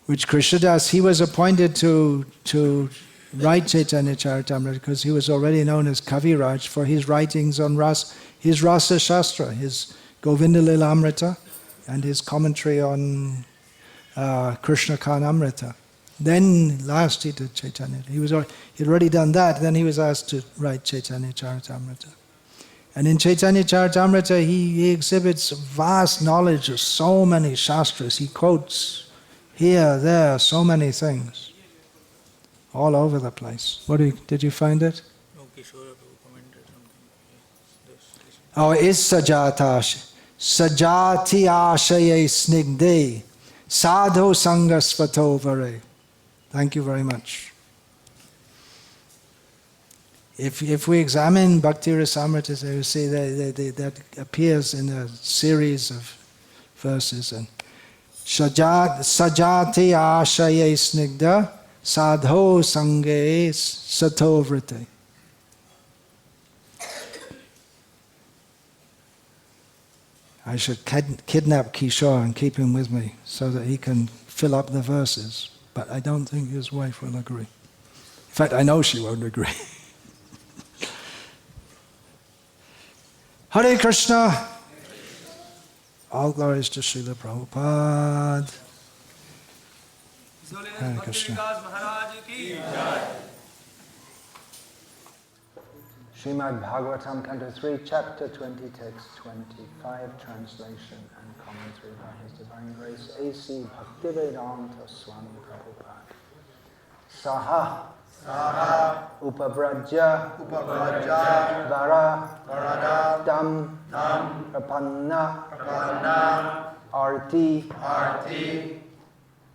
Which Krishnadas, he was appointed to write Chaitanya Charitamrita because he was already known as Kaviraj for his writings on his Rasa Shastra, his Govinda Lilamrita, and his commentary on Krishna Karnamrita. Then last he did Chaitanya. He'd already done that, then he was asked to write Chaitanya Charitamrita. And in Chaitanya Charitamrita, he exhibits vast knowledge of so many shastras. He quotes here, there, so many things, all over the place. Did you find it? Okay, sure, commented something. Oh, it's Sajati Ashaye Snigde Sadho Sangasvatovare. Thank you very much. If we examine Bhakti Rasamrita, we see that appears in a series of verses. And Sajati Ashaye Snigda Sadho Sange Satovrite. I should kidnap Kishore and keep him with me so that he can fill up the verses. But I don't think his wife will agree. In fact, I know she won't agree. Hare Krishna. All glories to Srila Prabhupada. Hare Krishna. Srimad Bhagavatam, Canto 3, Chapter 20, Text 25, Translation and Commentary by His Divine Grace, A.C. Bhaktivedanta Swami Prabhupada. Saha Upavrajya Vara Dam Prapanna Arti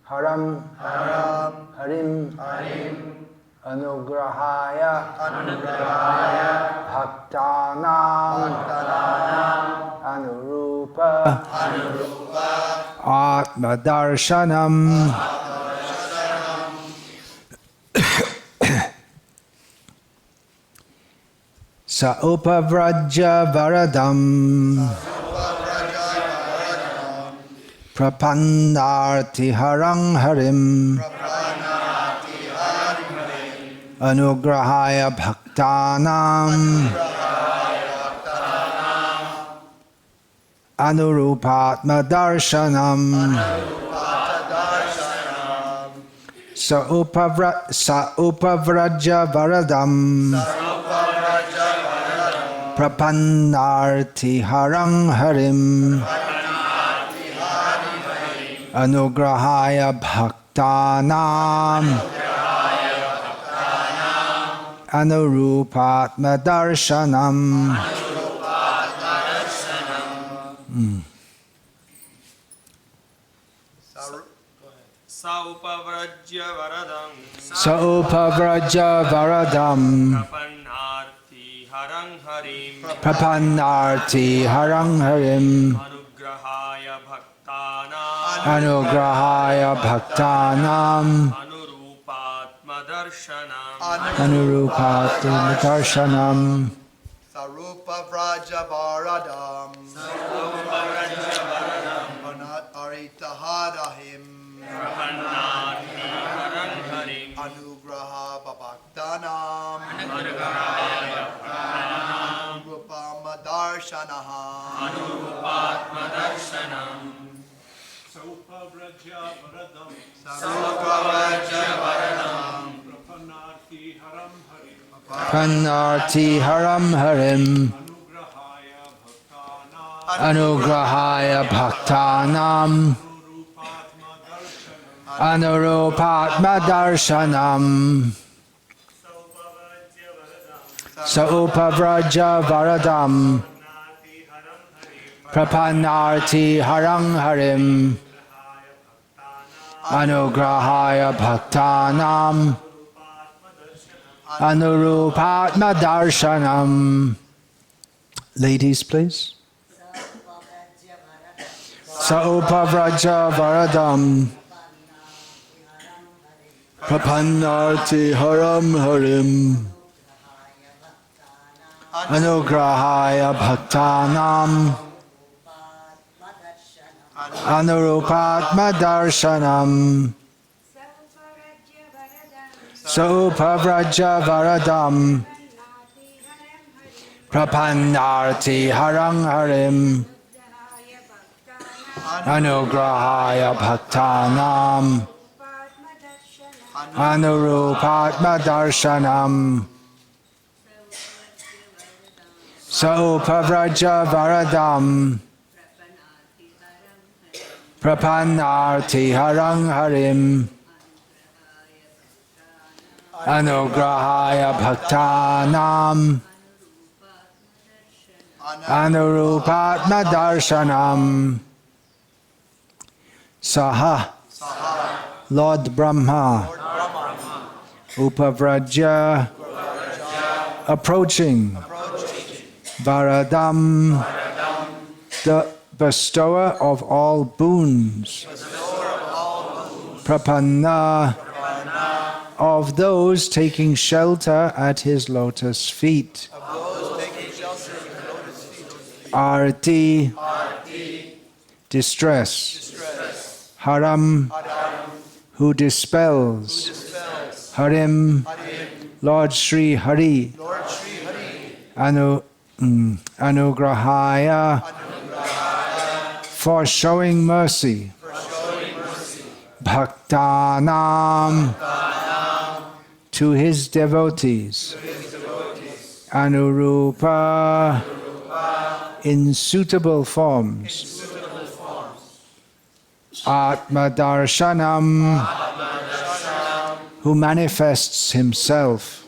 Haram Harim Anugrahaya Bhaktanam Anurupa Atmadarshanam. Sa upavrajya varadam Prapannarti harang harim Anugrahaya bhaktanam Anurupatma darshanam. Sa upavrajya varadam. Prapannarti harang harim. Anugrahaya bhaktanam. Anurupatma darshanam. Saupavrajya varadam. Saupavraja varadam. Prapannarti harang harim. Prapannarti harang harim. Anugrahaya bhaktanam. Anugrahaya bhaktanam. Anurupatma darshanam. Anurupatma darshanam. Sarupa Vraja Varadam. Panat Arita Hadahim. Prapannarti harang harim. Anugraha Babaktanam. Rupama Darshanaha. Anurupatma darshanam. Saupavrajya varadam. Sarupa Vraja Varadam. Prapannarti haram harim. Prapannarti haram harim. Anugrahaya bhaktanam. Anugrahaya bhaktanam. Anurupatma darshanam. Saupavraja varadam. Prapannarti harang harim. Anugrahaya bhaktanam. Anurupatma darshanam. Ladies, please. Saupavraja varadam. Prapannarti haram harim. Anugrahaya bhaktanam. Anurupatma darshanam. Saupavraja varadam. Prapannarti harang harim. Anugrahaya bhaktanam. Anurupatma darshanam. Saupavraja varadam. Prapannarti harang harim. Anugrahaya bhaktanam. Anurupatma darshanam. Saha, Lord Brahma, Upavraja, approaching, Varadam, the bestower of all boons, Prapanna, of those taking shelter at his lotus feet, Arti, distress, Haram, who dispels, Harim, Lord Sri Hari, Anugrahaya, for showing mercy, Bhaktanam, to his devotees, Anurupa, in suitable forms, Atma Darshanam, who manifests himself.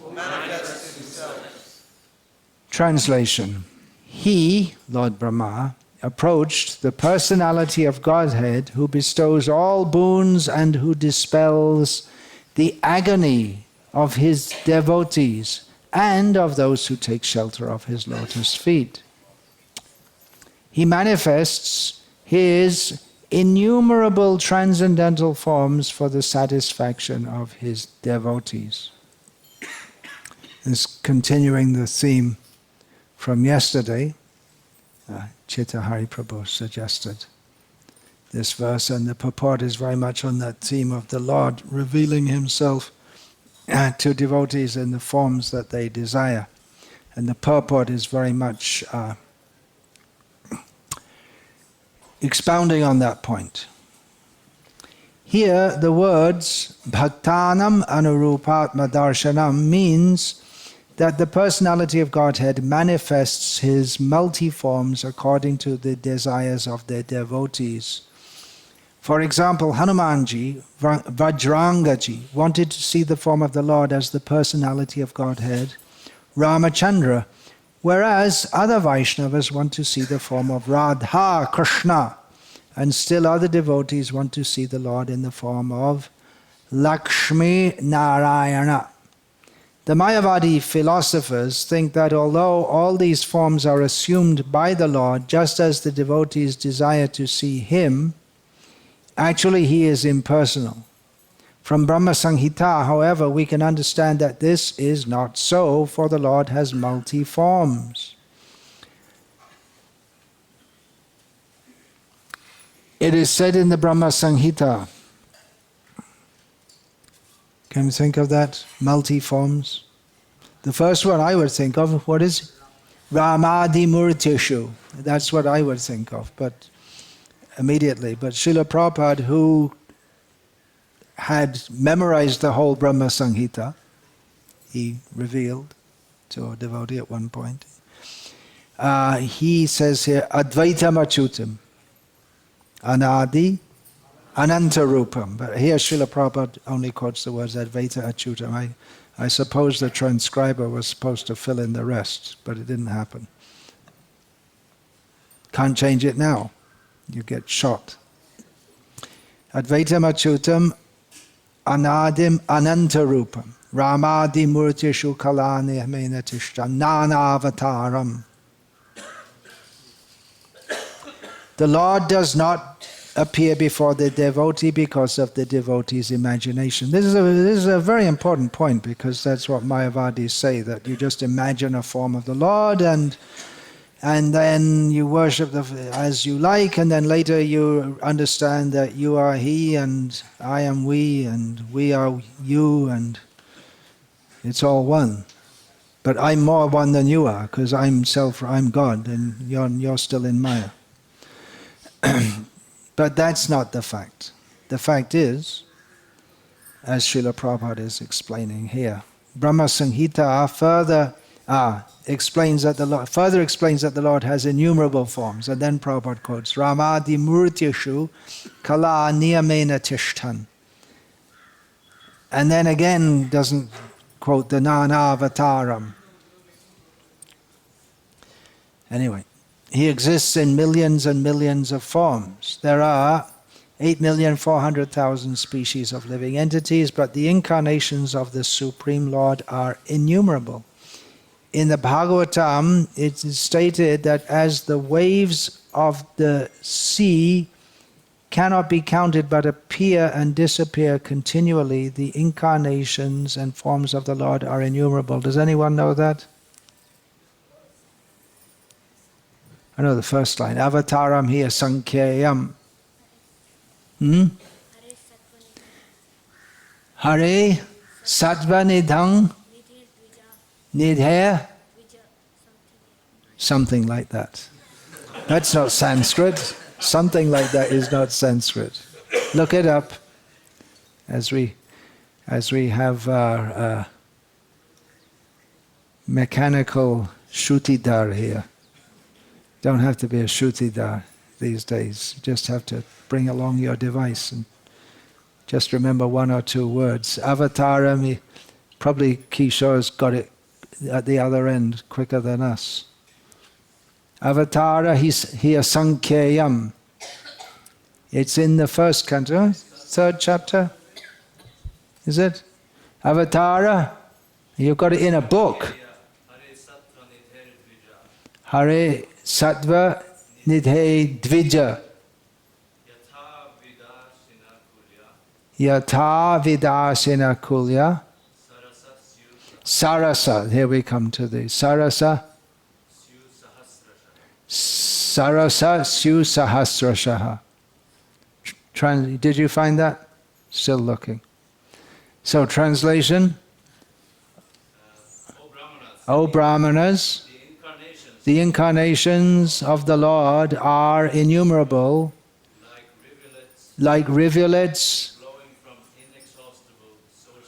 Translation. He, Lord Brahma, approached the personality of Godhead who bestows all boons and who dispels the agony of his devotees and of those who take shelter of his lotus feet. He manifests his innumerable transcendental forms for the satisfaction of his devotees. This continuing the theme from yesterday, Chitta Hari Prabhu suggested this verse, and the purport is very much on that theme of the Lord revealing himself to devotees in the forms that they desire. And the purport is very much expounding on that point. Here, the words Bhaktanam Anurupatma Darshanam means that the personality of Godhead manifests his multi-forms according to the desires of their devotees. For example, Hanumanji, Vajrangaji, wanted to see the form of the Lord as the personality of Godhead, Ramachandra, whereas other Vaishnavas want to see the form of Radha, Krishna, and still other devotees want to see the Lord in the form of Lakshmi Narayana. The Mayavadi philosophers think that although all these forms are assumed by the Lord, just as the devotees desire to see Him, actually He is impersonal. From Brahma Samhita, however, we can understand that this is not so, for the Lord has multi-forms. It is said in the Brahma Samhita. Can you think of that? Multi-forms. The first one I would think of, what is it? Ramadi Murtishu. That's what I would think of, but immediately. But Srila Prabhupada, who had memorized the whole Brahma Samhita, he revealed to a devotee at one point. He says here, Advaitam Achyutam, Anadi, Anantarupam. But here Srila Prabhupada only quotes the words Advaita Achyutam. I suppose the transcriber was supposed to fill in the rest, but it didn't happen. Can't change it now. You get shot. Advaitam Achyutam, Anadim Anantarupam, Ramadi Murtishu Kalani Amenatishta, Nana Avataram. The Lord does not appear before the devotee because of the devotee's imagination. This is a very important point, because that's what Mayavadis say, that you just imagine a form of the Lord and then you worship as you like, and then later you understand that you are He and I am we and we are you, and it's all one. But I'm more one than you are, because I'm God and you're still in Maya. But that's not the fact. The fact is, as Srila Prabhupada is explaining here, Brahma Samhita further explains that the Lord has innumerable forms, and then Prabhupada quotes Ramadi Murtyashu Kala Niyamena Tishtan, and then again doesn't quote the Nana Avataram. Anyway, He exists in millions and millions of forms. There are 8,400,000 species of living entities, but the incarnations of the Supreme Lord are innumerable. In the Bhagavatam, it is stated that as the waves of the sea cannot be counted but appear and disappear continually, the incarnations and forms of the Lord are innumerable. Does anyone know that? I know the first line. Avataram hi asankheyam. Hare sattva nidhang nidhe. Something like that. That's not Sanskrit. Something like that is not Sanskrit. Look it up as we have our mechanical Shrutidar here. Don't have to be a Shrutidar these days. You just have to bring along your device and just remember one or two words. Avataram, probably Kishore's got it at the other end quicker than us. Avatara hi asankheyam. It's in the first canto, third chapter. Is it? Avatara, you've got it in a book. Hare Sattva Nidhe Dvija. Yatha Vidasena Kulya. Sarasa, here we come to the Sarasa. Sarasa Syu Sahasrashaha. Did you find that? Still looking. So translation. O Brahmanas, The incarnations of the Lord are innumerable, like rivulets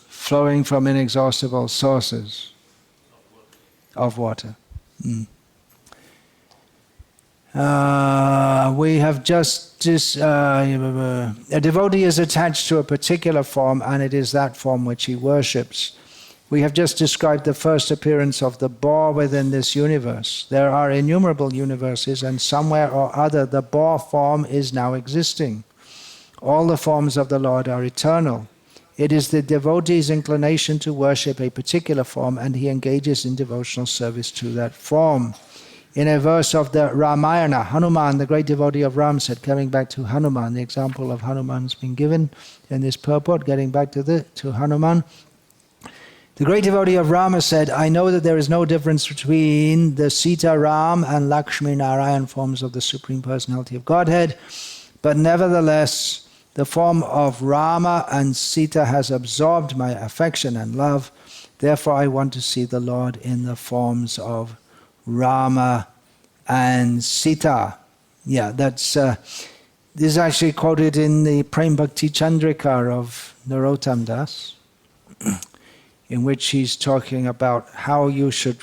flowing from inexhaustible sources of water. We have just a devotee is attached to a particular form, and it is that form which he worships. We have just described the first appearance of the boar within this universe. There are innumerable universes, and somewhere or other the boar form is now existing. All the forms of the Lord are eternal. It is the devotee's inclination to worship a particular form, and he engages in devotional service to that form. In a verse of the Ramayana, Hanuman, the great devotee of Ram, said, coming back to Hanuman, the example of Hanuman has been given in this purport, getting back to Hanuman. The great devotee of Rama said, I know that there is no difference between the Sita, Ram and Lakshmi Narayan forms of the Supreme Personality of Godhead, but nevertheless, the form of Rama and Sita has absorbed my affection and love. Therefore, I want to see the Lord in the forms of Rama and Sita. Yeah, this is actually quoted in the Prem Bhakti Chandrika of Narottam Das, in which he's talking about how you should,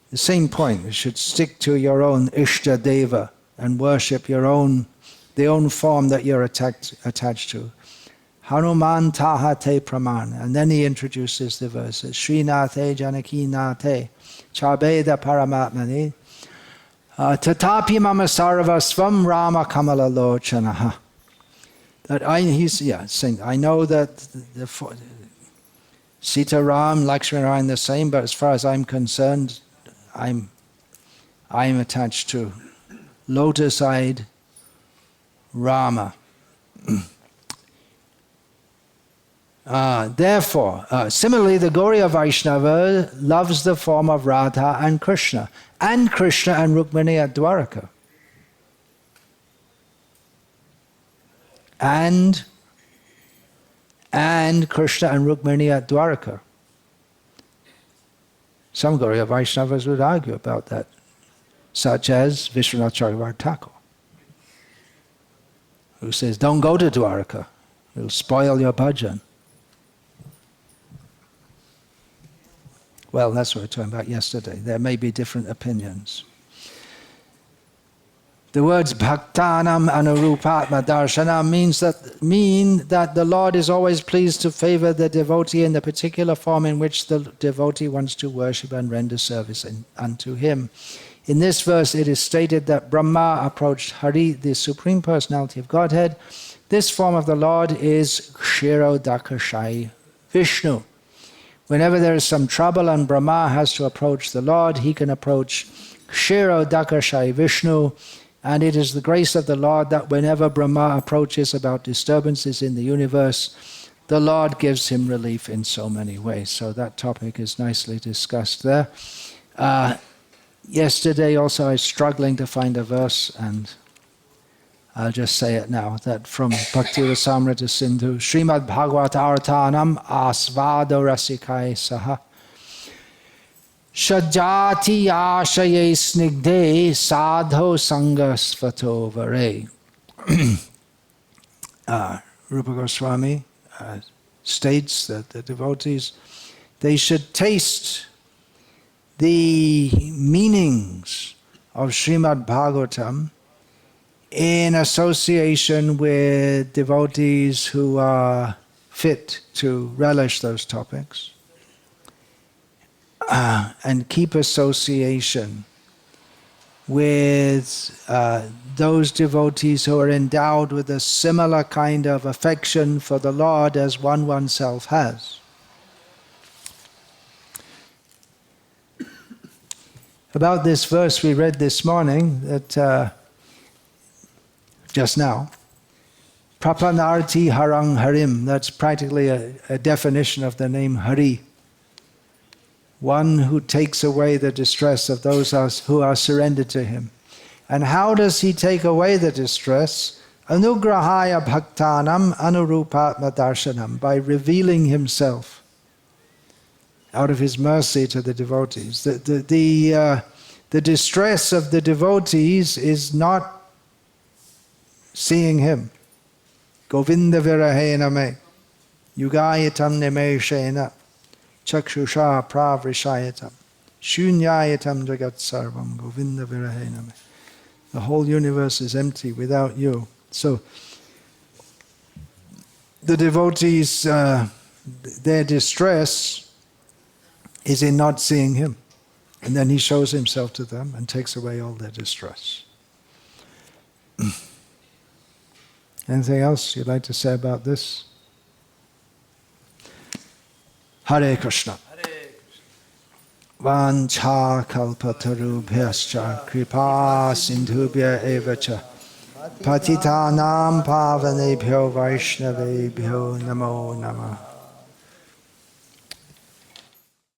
the same point, you should stick to your own Ishta Deva and worship the own form that you're attached to. Hanuman taha te praman. And then he introduces the verses. Srinathe Janaki Nate Chabeda Paramatmani Tatapi Mama Sarvasvam Rama Kamala Lochanaha. That saying, I know that the Sita Ram, Lakshmi Narayan the same, but as far as I'm concerned, I'm attached to lotus-eyed Rama. Therefore, similarly, the Gauriya Vaishnava loves the form of Radha and Krishna and Rukmini at Dwaraka. And Krishna and Rukmini at Dwaraka. Some Gauriya Vaishnavas would argue about that, such as Vishwanath Chakravarti Thakur, who says, don't go to Dwaraka, it'll spoil your bhajan. Well, that's what we were talking about yesterday. There may be different opinions. The words bhaktanam anurupatma darshana mean that the Lord is always pleased to favor the devotee in the particular form in which the devotee wants to worship and render service unto him. In this verse it is stated that Brahma approached Hari, the Supreme Personality of Godhead. This form of the Lord is Kshirodakashayi Vishnu. Whenever there is some trouble and Brahma has to approach the Lord, he can approach Kshirodakashayi Vishnu. And it is the grace of the Lord that whenever Brahma approaches about disturbances in the universe, the Lord gives him relief in so many ways. So that topic is nicely discussed there. Yesterday also I was struggling to find a verse, and I'll just say it now, that from Bhakti Rasamrita Sindhu, Srimad Bhagavatam Asvado Rasikai Saha Shajati Ashaye Snigde Sadho Sangasvato Vare. Rupa Goswami states that the devotees, they should taste the meanings of Srimad Bhagavatam in association with devotees who are fit to relish those topics. And keep association with those devotees who are endowed with a similar kind of affection for the Lord as oneself has. About this verse we read this morning, that just now, Prapanarti Harang Harim, that's practically a definition of the name Hari. One who takes away the distress of those who are surrendered to him. And how does he take away the distress? Anugrahaya bhaktanam anurupatma darshanam, by revealing himself out of his mercy to the devotees. The The distress of the devotees is not seeing him. Govinda virahena me, yugayatam nimeshena, chakshusha pravrishayatam, shunyayatam jagat sarvam, Govinda virahena me. The whole universe is empty without you. So, the devotees, their distress is in not seeing him. And then he shows himself to them and takes away all their distress. Anything else you'd like to say about this? Hare Krishna. Vancha kalpatarubhyascha kripa sindhubhya evacha patitanam pavanebhyo vaishnavebhyo namo namah.